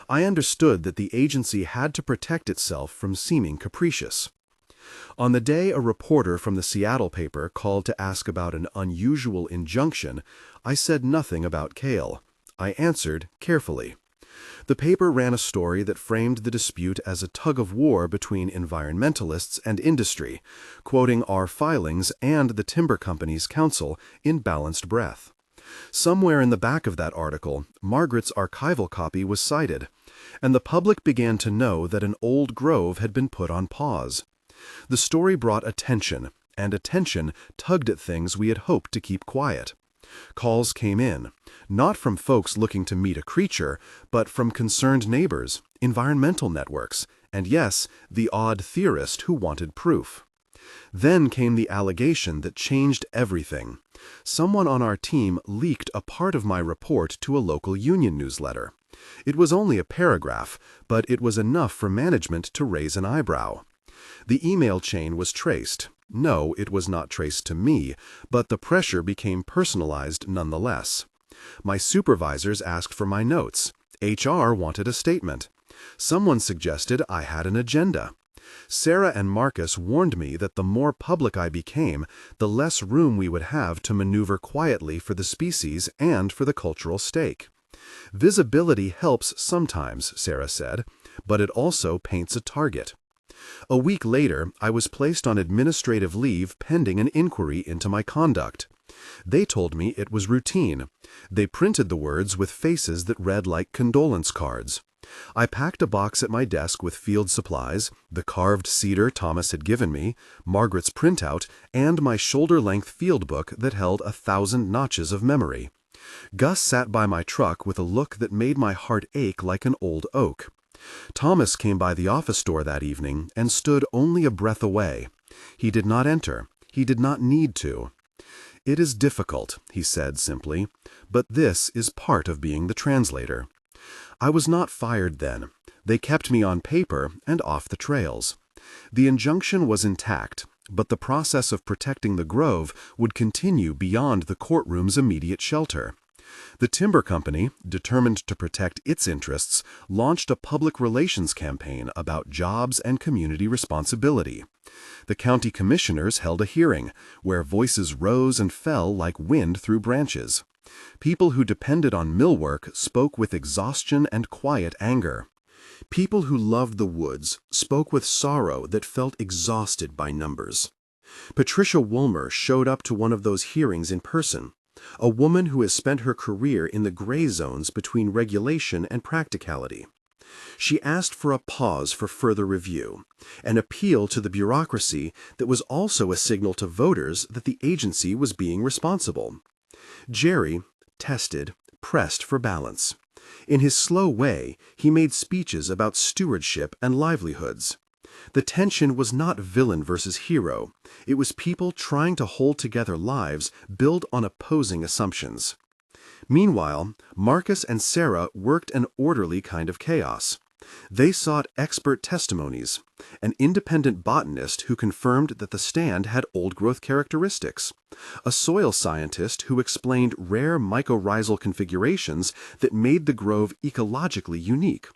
I understood that the agency had to protect itself from seeming capricious. On the day a reporter from the Seattle paper called to ask about an unusual injunction, I said nothing about Cale. I answered carefully. The paper ran a story that framed the dispute as a tug-of-war between environmentalists and industry, quoting our filings and the timber company's counsel in balanced breath. Somewhere in the back of that article, Margaret's archival copy was cited, and the public began to know that an old grove had been put on pause. The story brought attention, and attention tugged at things we had hoped to keep quiet. Calls came in, not from folks looking to meet a creature, but from concerned neighbors, environmental networks, and yes, the odd theorist who wanted proof. Then came the allegation that changed everything. Someone on our team leaked a part of my report to a local union newsletter. It was only a paragraph, but it was enough for management to raise an eyebrow. The email chain was traced. No, it was not traced to me, but the pressure became personalized nonetheless. My supervisors asked for my notes. HR wanted a statement. Someone suggested I had an agenda. Sarah and Marcus warned me that the more public I became, the less room we would have to maneuver quietly for the species and for the cultural stake. Visibility helps sometimes, Sarah said, but it also paints a target. A week later, I was placed on administrative leave pending an inquiry into my conduct. They told me it was routine. They printed the words with faces that read like condolence cards. I packed a box at my desk with field supplies, the carved cedar Thomas had given me, Margaret's printout, and my shoulder-length field book that held 1,000 notches of memory. Gus sat by my truck with a look that made my heart ache like an old oak. Thomas came by the office door that evening and stood only a breath away. He did not enter. He did not need to. "It is difficult," he said simply, "but this is part of being the translator." I was not fired then. They kept me on paper and off the trails. The injunction was intact, but the process of protecting the grove would continue beyond the courtroom's immediate shelter. The timber company, determined to protect its interests, launched a public relations campaign about jobs and community responsibility. The county commissioners held a hearing, where voices rose and fell like wind through branches. People who depended on millwork spoke with exhaustion and quiet anger. People who loved the woods spoke with sorrow that felt exhausted by numbers. Patricia Woolmer showed up to one of those hearings in person, a woman who has spent her career in the gray zones between regulation and practicality. She asked for a pause for further review, an appeal to the bureaucracy that was also a signal to voters that the agency was being responsible. Jerry, tested, pressed for balance. In his slow way, he made speeches about stewardship and livelihoods. The tension was not villain versus hero. It was people trying to hold together lives built on opposing assumptions. Meanwhile, Marcus and Sarah worked an orderly kind of chaos. They sought expert testimonies, an independent botanist who confirmed that the stand had old-growth characteristics, a soil scientist who explained rare mycorrhizal configurations that made the grove ecologically unique,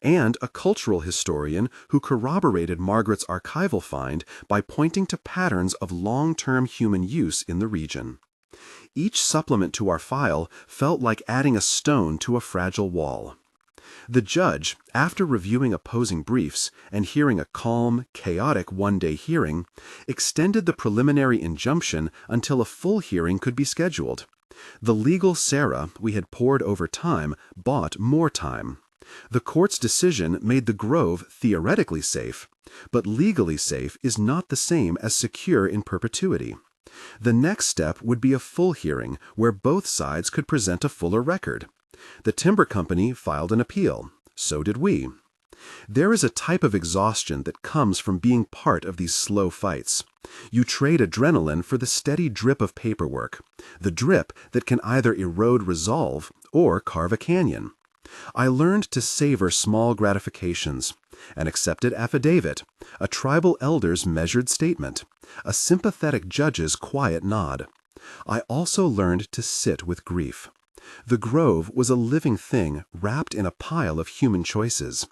and a cultural historian who corroborated Margaret's archival find by pointing to patterns of long-term human use in the region. Each supplement to our file felt like adding a stone to a fragile wall. The judge, after reviewing opposing briefs and hearing a calm, chaotic one-day hearing, extended the preliminary injunction until a full hearing could be scheduled. The legal Sarah we had poured over time bought more time. The court's decision made the grove theoretically safe, but legally safe is not the same as secure in perpetuity. The next step would be a full hearing where both sides could present a fuller record. The timber company filed an appeal. So did we. There is a type of exhaustion that comes from being part of these slow fights. You trade adrenaline for the steady drip of paperwork, the drip that can either erode resolve or carve a canyon. I learned to savor small gratifications, an accepted affidavit, a tribal elder's measured statement, a sympathetic judge's quiet nod. I also learned to sit with grief. The grove was a living thing wrapped in a pile of human choices.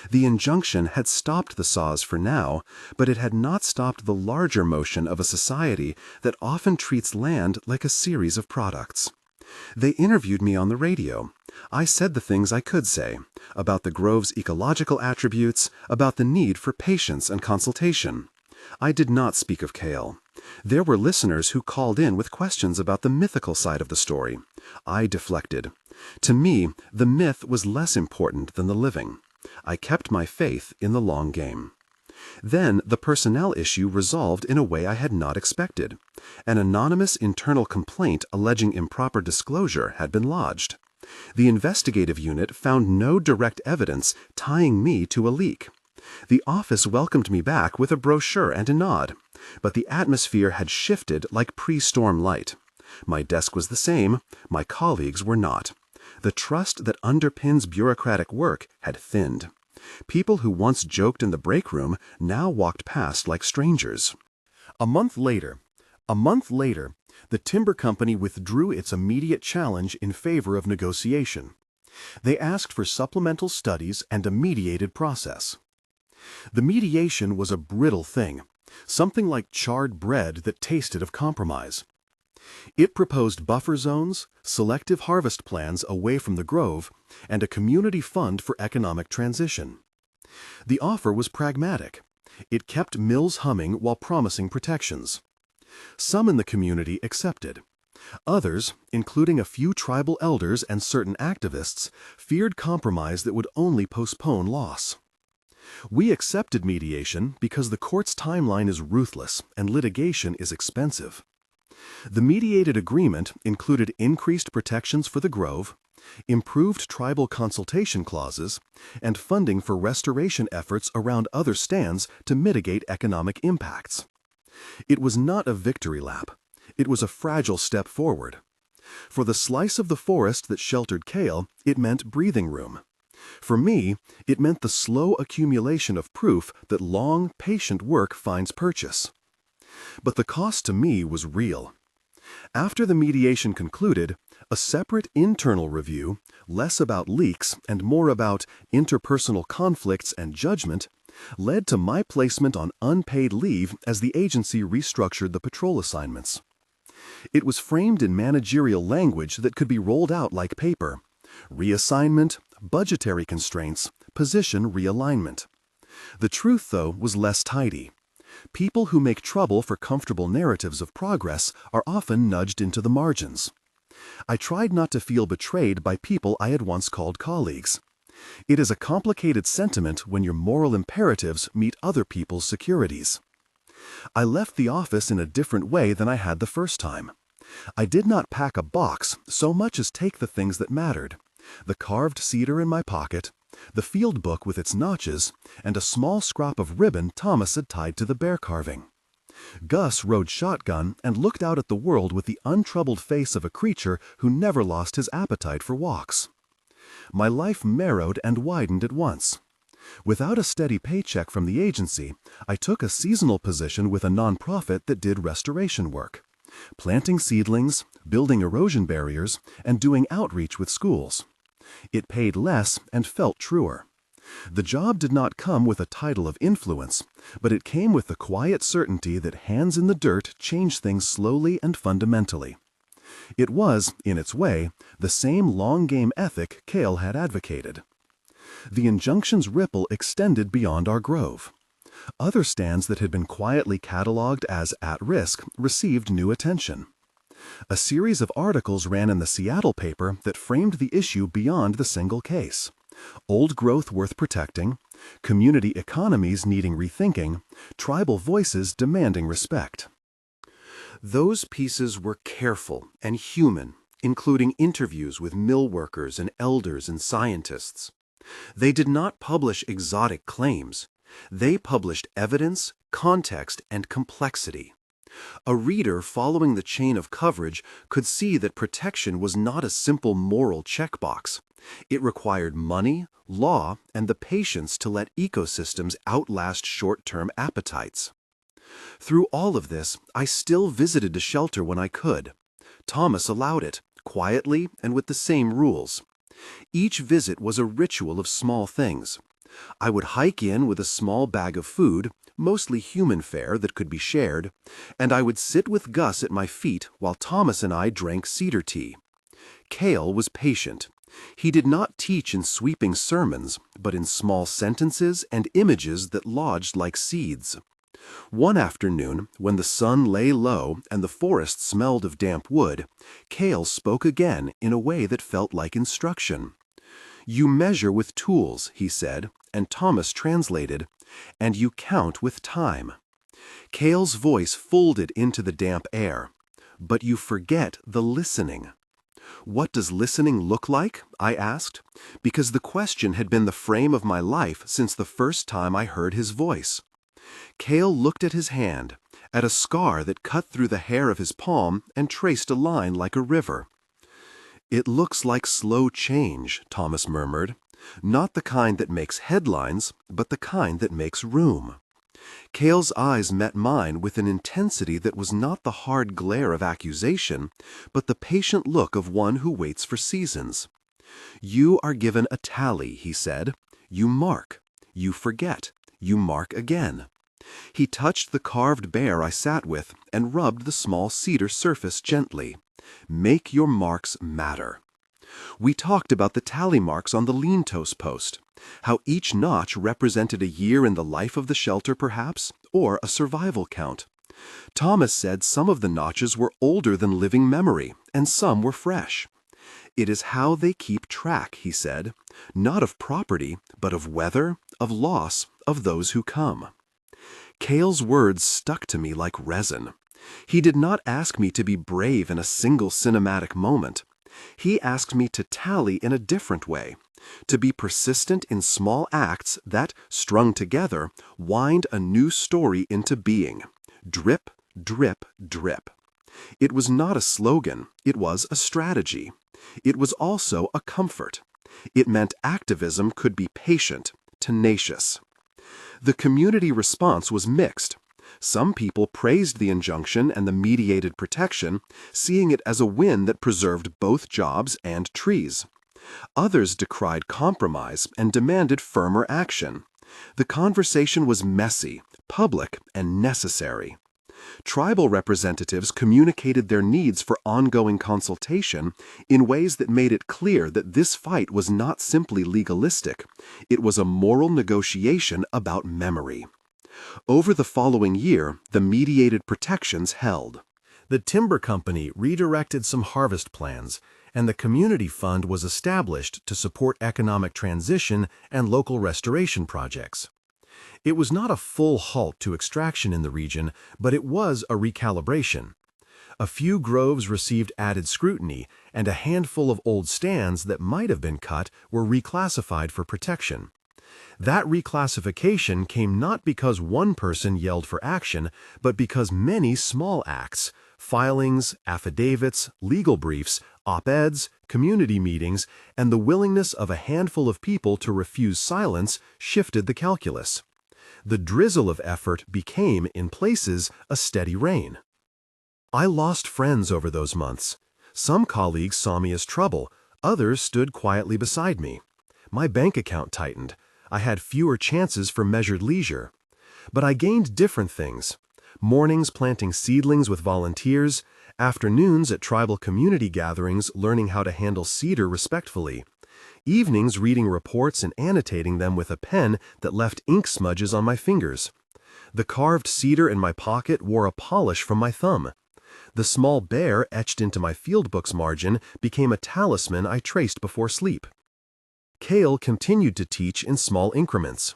The injunction had stopped the saws for now, but it had not stopped the larger motion of a society that often treats land like a series of products. They interviewed me on the radio. I said the things I could say, about the grove's ecological attributes, about the need for patience and consultation. I did not speak of kale. There were listeners who called in with questions about the mythical side of the story. I deflected. To me, the myth was less important than the living. I kept my faith in the long game. Then the personnel issue resolved in a way I had not expected. An anonymous internal complaint alleging improper disclosure had been lodged. The investigative unit found no direct evidence tying me to a leak. The office welcomed me back with a brochure and a nod, but the atmosphere had shifted like pre-storm light. My desk was the same, my colleagues were not. The trust that underpins bureaucratic work had thinned. People who once joked in the break room now walked past like strangers. A month later, the timber company withdrew its immediate challenge in favor of negotiation. They asked for supplemental studies and a mediated process. The mediation was a brittle thing, something like charred bread that tasted of compromise. It proposed buffer zones, selective harvest plans away from the grove, and a community fund for economic transition. The offer was pragmatic. It kept mills humming while promising protections. Some in the community accepted. Others, including a few tribal elders and certain activists, feared compromise that would only postpone loss. We accepted mediation because the court's timeline is ruthless and litigation is expensive. The mediated agreement included increased protections for the grove, improved tribal consultation clauses, and funding for restoration efforts around other stands to mitigate economic impacts. It was not a victory lap. It was a fragile step forward. For the slice of the forest that sheltered Kale, it meant breathing room. For me, it meant the slow accumulation of proof that long, patient work finds purchase. But the cost to me was real. After the mediation concluded, a separate internal review, less about leaks and more about interpersonal conflicts and judgment, led to my placement on unpaid leave as the agency restructured the patrol assignments. It was framed in managerial language that could be rolled out like paper: reassignment, budgetary constraints, position realignment. The truth, though, was less tidy. People who make trouble for comfortable narratives of progress are often nudged into the margins. I tried not to feel betrayed by people I had once called colleagues. It is a complicated sentiment when your moral imperatives meet other people's securities. I left the office in a different way than I had the first time. I did not pack a box so much as take the things that mattered: the carved cedar in my pocket, the field book with its notches, and a small scrap of ribbon Thomas had tied to the bear carving. Gus rode shotgun and looked out at the world with the untroubled face of a creature who never lost his appetite for walks. My life narrowed and widened at once. Without a steady paycheck from the agency, I took a seasonal position with a nonprofit that did restoration work, planting seedlings, building erosion barriers, and doing outreach with schools. It paid less and felt truer. The job did not come with a title of influence, but it came with the quiet certainty that hands in the dirt change things slowly and fundamentally. It was, in its way, the same long-game ethic Kale had advocated. The injunction's ripple extended beyond our grove. Other stands that had been quietly cataloged as at risk received new attention. A series of articles ran in the Seattle paper that framed the issue beyond the single case: old growth worth protecting, community economies needing rethinking, tribal voices demanding respect. Those pieces were careful and human, including interviews with mill workers and elders and scientists. They did not publish exotic claims. They published evidence, context, and complexity. A reader following the chain of coverage could see that protection was not a simple moral checkbox. It required money, law, and the patience to let ecosystems outlast short-term appetites. Through all of this, I still visited the shelter when I could. Thomas allowed it, quietly and with the same rules. Each visit was a ritual of small things. I would hike in with a small bag of food, mostly human fare that could be shared, and I would sit with Gus at my feet while Thomas and I drank cedar tea. Kale was patient. He did not teach in sweeping sermons, but in small sentences and images that lodged like seeds. One afternoon, when the sun lay low and the forest smelled of damp wood, Kale spoke again in a way that felt like instruction. "You measure with tools," he said, and Thomas translated, "and you count with time." Kale's voice folded into the damp air. "But you forget the listening." "What does listening look like?" I asked, because the question had been the frame of my life since the first time I heard his voice. Kale looked at his hand, at a scar that cut through the hair of his palm and traced a line like a river. "It looks like slow change," Thomas murmured. "Not the kind that makes headlines, but the kind that makes room." Kale's eyes met mine with an intensity that was not the hard glare of accusation, but the patient look of one who waits for seasons. "You are given a tally," he said. "You mark. You forget. you mark again. He touched the carved bear I sat with and rubbed the small cedar surface gently. Make your marks matter. We talked about the tally marks on the lean-toast post, how each notch represented a year in the life of the shelter perhaps, or a survival count. Thomas said some of the notches were older than living memory, and some were fresh. It is how they keep track, he said, not of property, but of weather, of loss, of those who come. Cale's words stuck to me like resin. He did not ask me to be brave in a single cinematic moment. He asked me to tally in a different way, to be persistent in small acts that, strung together, wind a new story into being. Drip, drip, drip. It was not a slogan, it was a strategy. It was also a comfort. It meant activism could be patient, tenacious. The community response was mixed. Some people praised the injunction and the mediated protection, seeing it as a win that preserved both jobs and trees. Others decried compromise and demanded firmer action. The conversation was messy, public, and necessary. Tribal representatives communicated their needs for ongoing consultation in ways that made it clear that this fight was not simply legalistic. It was a moral negotiation about memory. Over the following year, the mediated protections held. The timber company redirected some harvest plans, and the community fund was established to support economic transition and local restoration projects. It was not a full halt to extraction in the region, but it was a recalibration. A few groves received added scrutiny, and a handful of old stands that might have been cut were reclassified for protection. That reclassification came not because one person yelled for action, but because many small acts, filings, affidavits, legal briefs, op-eds, community meetings, and the willingness of a handful of people to refuse silence shifted the calculus. The drizzle of effort became, in places, a steady rain. I lost friends over those months. Some colleagues saw me as trouble, others stood quietly beside me. My bank account tightened. I had fewer chances for measured leisure. But I gained different things. Mornings planting seedlings with volunteers, afternoons at tribal community gatherings learning how to handle cedar respectfully, evenings reading reports and annotating them with a pen that left ink smudges on my fingers. The carved cedar in my pocket wore a polish from my thumb. The small bear etched into my field book's margin became a talisman I traced before sleep. Cale continued to teach in small increments.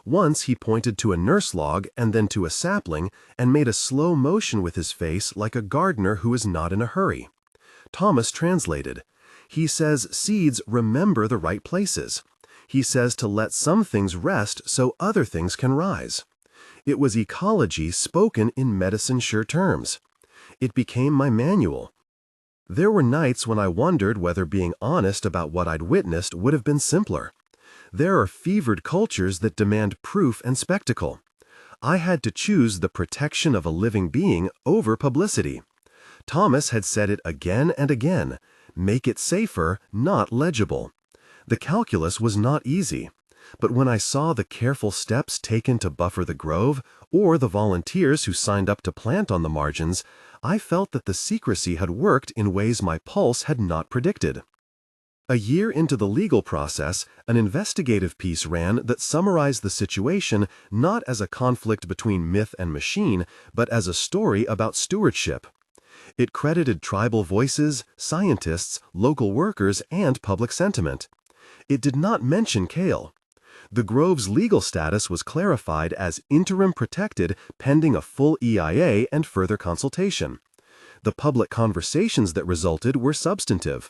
Once he pointed to a nurse log and then to a sapling and made a slow motion with his face like a gardener who is not in a hurry. Thomas translated. He says seeds remember the right places. He says to let some things rest so other things can rise. It was ecology spoken in medicine-sure terms. It became my manual. There were nights when I wondered whether being honest about what I'd witnessed would have been simpler. There are fevered cultures that demand proof and spectacle. I had to choose the protection of a living being over publicity. Thomas had said it again and again. Make it safer, not legible. The calculus was not easy. But when I saw the careful steps taken to buffer the grove, or the volunteers who signed up to plant on the margins, I felt that the secrecy had worked in ways my pulse had not predicted. A year into the legal process, an investigative piece ran that summarized the situation not as a conflict between myth and machine, but as a story about stewardship. It credited tribal voices, scientists, local workers, and public sentiment. It did not mention Cale. The grove's legal status was clarified as interim protected pending a full EIA and further consultation. The public conversations that resulted were substantive.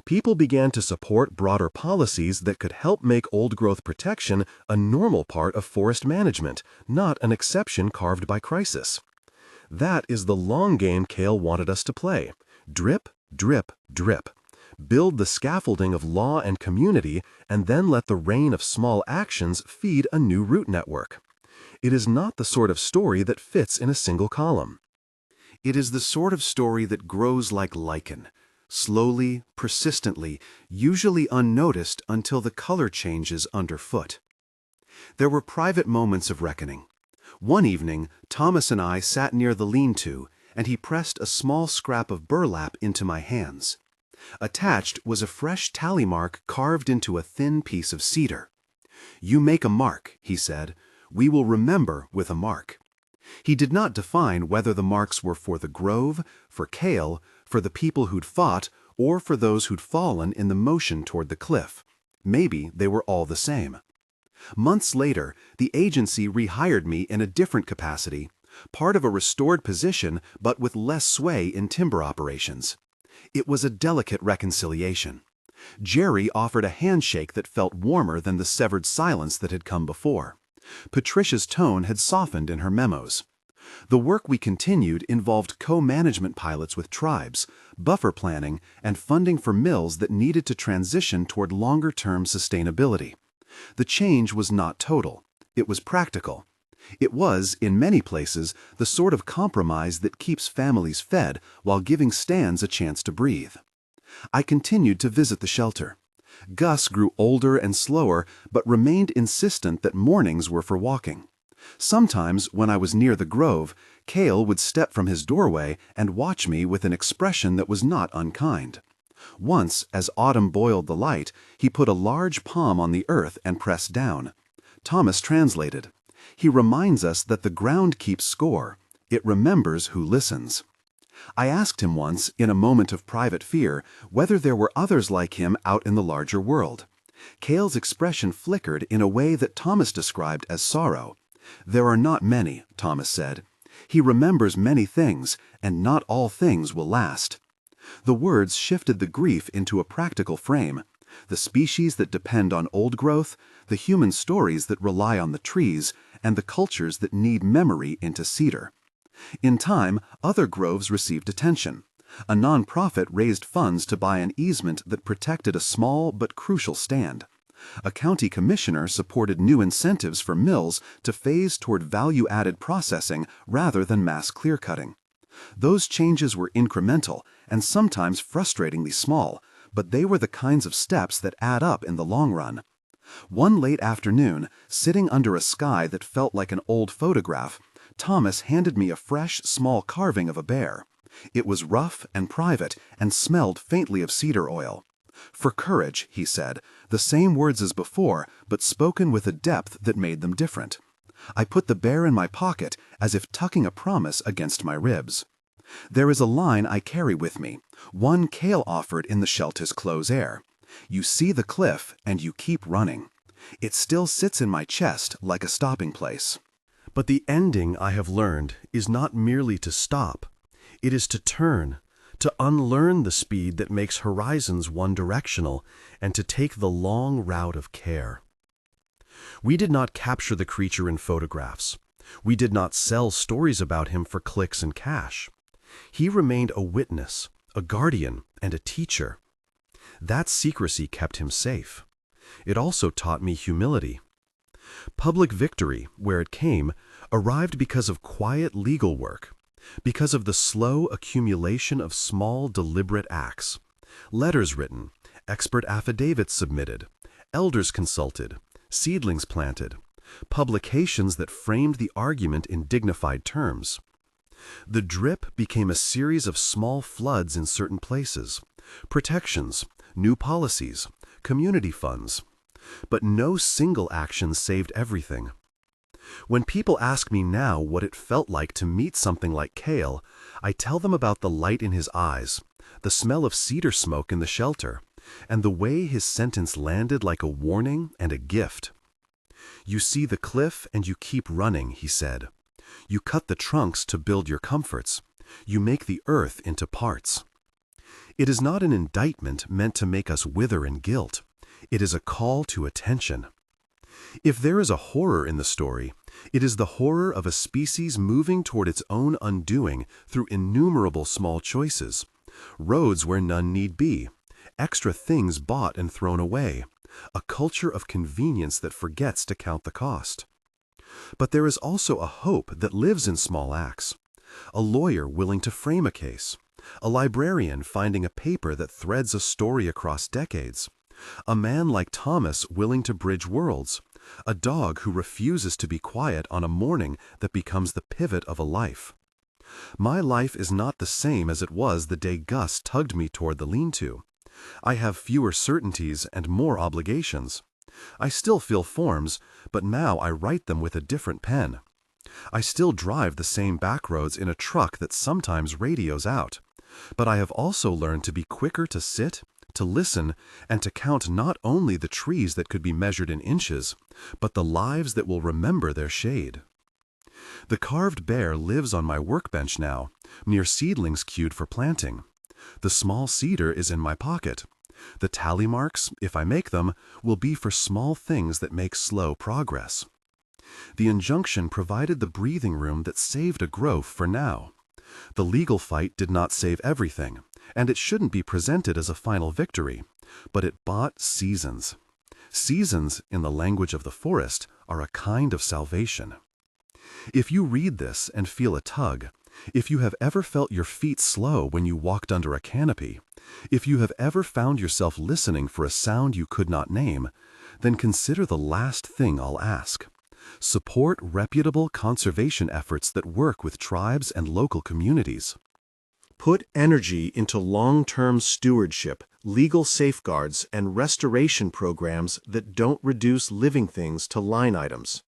People began to support broader policies that could help make old-growth protection a normal part of forest management, not an exception carved by crisis. That is the long game Cale wanted us to play. Drip, drip, drip. Build the scaffolding of law and community, and then let the rain of small actions feed a new root network. It is not the sort of story that fits in a single column. It is the sort of story that grows like lichen, slowly, persistently, usually unnoticed until the color changes underfoot. There were private moments of reckoning. One evening, Thomas and I sat near the lean-to, and he pressed a small scrap of burlap into my hands. Attached was a fresh tally mark carved into a thin piece of cedar. "You make a mark," he said. "We will remember with a mark." He did not define whether the marks were for the grove, for Cale, for the people who'd fought, or for those who'd fallen in the motion toward the cliff. Maybe they were all the same. Months later, the agency rehired me in a different capacity, part of a restored position but with less sway in timber operations. It was a delicate reconciliation. Jerry offered a handshake that felt warmer than the severed silence that had come before. Patricia's tone had softened in her memos. The work we continued involved co-management pilots with tribes, buffer planning, and funding for mills that needed to transition toward longer-term sustainability. The change was not total. It was practical. It was, in many places, the sort of compromise that keeps families fed while giving stands a chance to breathe. I continued to visit the shelter. Gus grew older and slower, but remained insistent that mornings were for walking. Sometimes, when I was near the grove, Cale would step from his doorway and watch me with an expression that was not unkind. Once, as autumn boiled the light, he put a large palm on the earth and pressed down. Thomas translated. He reminds us that the ground keeps score. It remembers who listens. I asked him once, in a moment of private fear, whether there were others like him out in the larger world. Cale's expression flickered in a way that Thomas described as sorrow. "There are not many," Thomas said. "He remembers many things, and not all things will last." The words shifted the grief into a practical frame. The species that depend on old growth, the human stories that rely on the trees, and the cultures that need memory into cedar. In time, other groves received attention. A non-profit raised funds to buy an easement that protected a small but crucial stand. A county commissioner supported new incentives for mills to phase toward value-added processing rather than mass clear-cutting. Those changes were incremental and sometimes frustratingly small, but they were the kinds of steps that add up in the long run. One late afternoon, sitting under a sky that felt like an old photograph, Thomas handed me a fresh, small carving of a bear. It was rough and private and smelled faintly of cedar oil. "For courage," he said, the same words as before, but spoken with a depth that made them different. I put the bear in my pocket as if tucking a promise against my ribs. There is a line I carry with me, one Cale offered in the shelter's close air. "You see the cliff and you keep running." It still sits in my chest like a stopping place. But the ending, I have learned, is not merely to stop. It is to turn, to unlearn the speed that makes horizons one-directional, and to take the long route of care. We did not capture the creature in photographs. We did not sell stories about him for clicks and cash. He remained a witness, a guardian, and a teacher. That secrecy kept him safe. It also taught me humility. Public victory, where it came, arrived because of quiet legal work, because of the slow accumulation of small, deliberate acts. Letters written, expert affidavits submitted, elders consulted, seedlings planted, publications that framed the argument in dignified terms. The drip became a series of small floods in certain places, protections, new policies, community funds. But no single action saved everything. When people ask me now what it felt like to meet something like Cale, I tell them about the light in his eyes, the smell of cedar smoke in the shelter, and the way his sentence landed like a warning and a gift. "You see the cliff and you keep running," he said. "You cut the trunks to build your comforts. You make the earth into parts." It is not an indictment meant to make us wither in guilt. It is a call to attention. If there is a horror in the story, it is the horror of a species moving toward its own undoing through innumerable small choices, roads where none need be, extra things bought and thrown away, a culture of convenience that forgets to count the cost. But there is also a hope that lives in small acts, a lawyer willing to frame a case, a librarian finding a paper that threads a story across decades, a man like Thomas willing to bridge worlds, A dog who refuses to be quiet on a morning that becomes the pivot of a life. My life is not the same as it was the day Gus tugged me toward the lean-to. I have fewer certainties and more obligations. I still feel forms, but now I write them with a different pen. I still drive the same back roads in a truck that sometimes radios out, but I have also learned to be quicker to sit, to listen, and to count not only the trees that could be measured in inches, but the lives that will remember their shade. The carved bear lives on my workbench now, near seedlings queued for planting. The small cedar is in my pocket. The tally marks, if I make them, will be for small things that make slow progress. The injunction provided the breathing room that saved a growth for now. The legal fight did not save everything, and it shouldn't be presented as a final victory, but it bought seasons. Seasons, in the language of the forest, are a kind of salvation. If you read this and feel a tug, if you have ever felt your feet slow when you walked under a canopy, if you have ever found yourself listening for a sound you could not name, then consider the last thing I'll ask. Support reputable conservation efforts that work with tribes and local communities. Put energy into long-term stewardship, legal safeguards, and restoration programs that don't reduce living things to line items.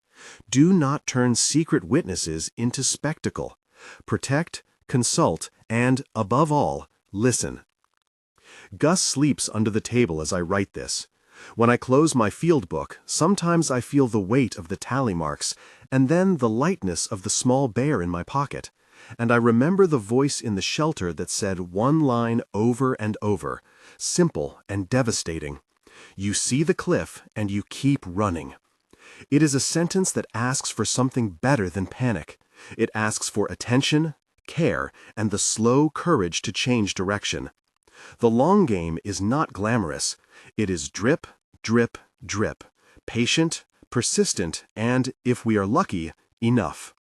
Do not turn secret witnesses into spectacle. Protect, consult, and, above all, listen. Gus sleeps under the table as I write this. When I close my field book, sometimes I feel the weight of the tally marks, and then the lightness of the small bear in my pocket. And I remember the voice in the shelter that said one line over and over, simple and devastating. You see the cliff and you keep running. It is a sentence that asks for something better than panic. It asks for attention, care, and the slow courage to change direction. The long game is not glamorous. It is drip, drip, drip, patient, persistent, and, if we are lucky, enough.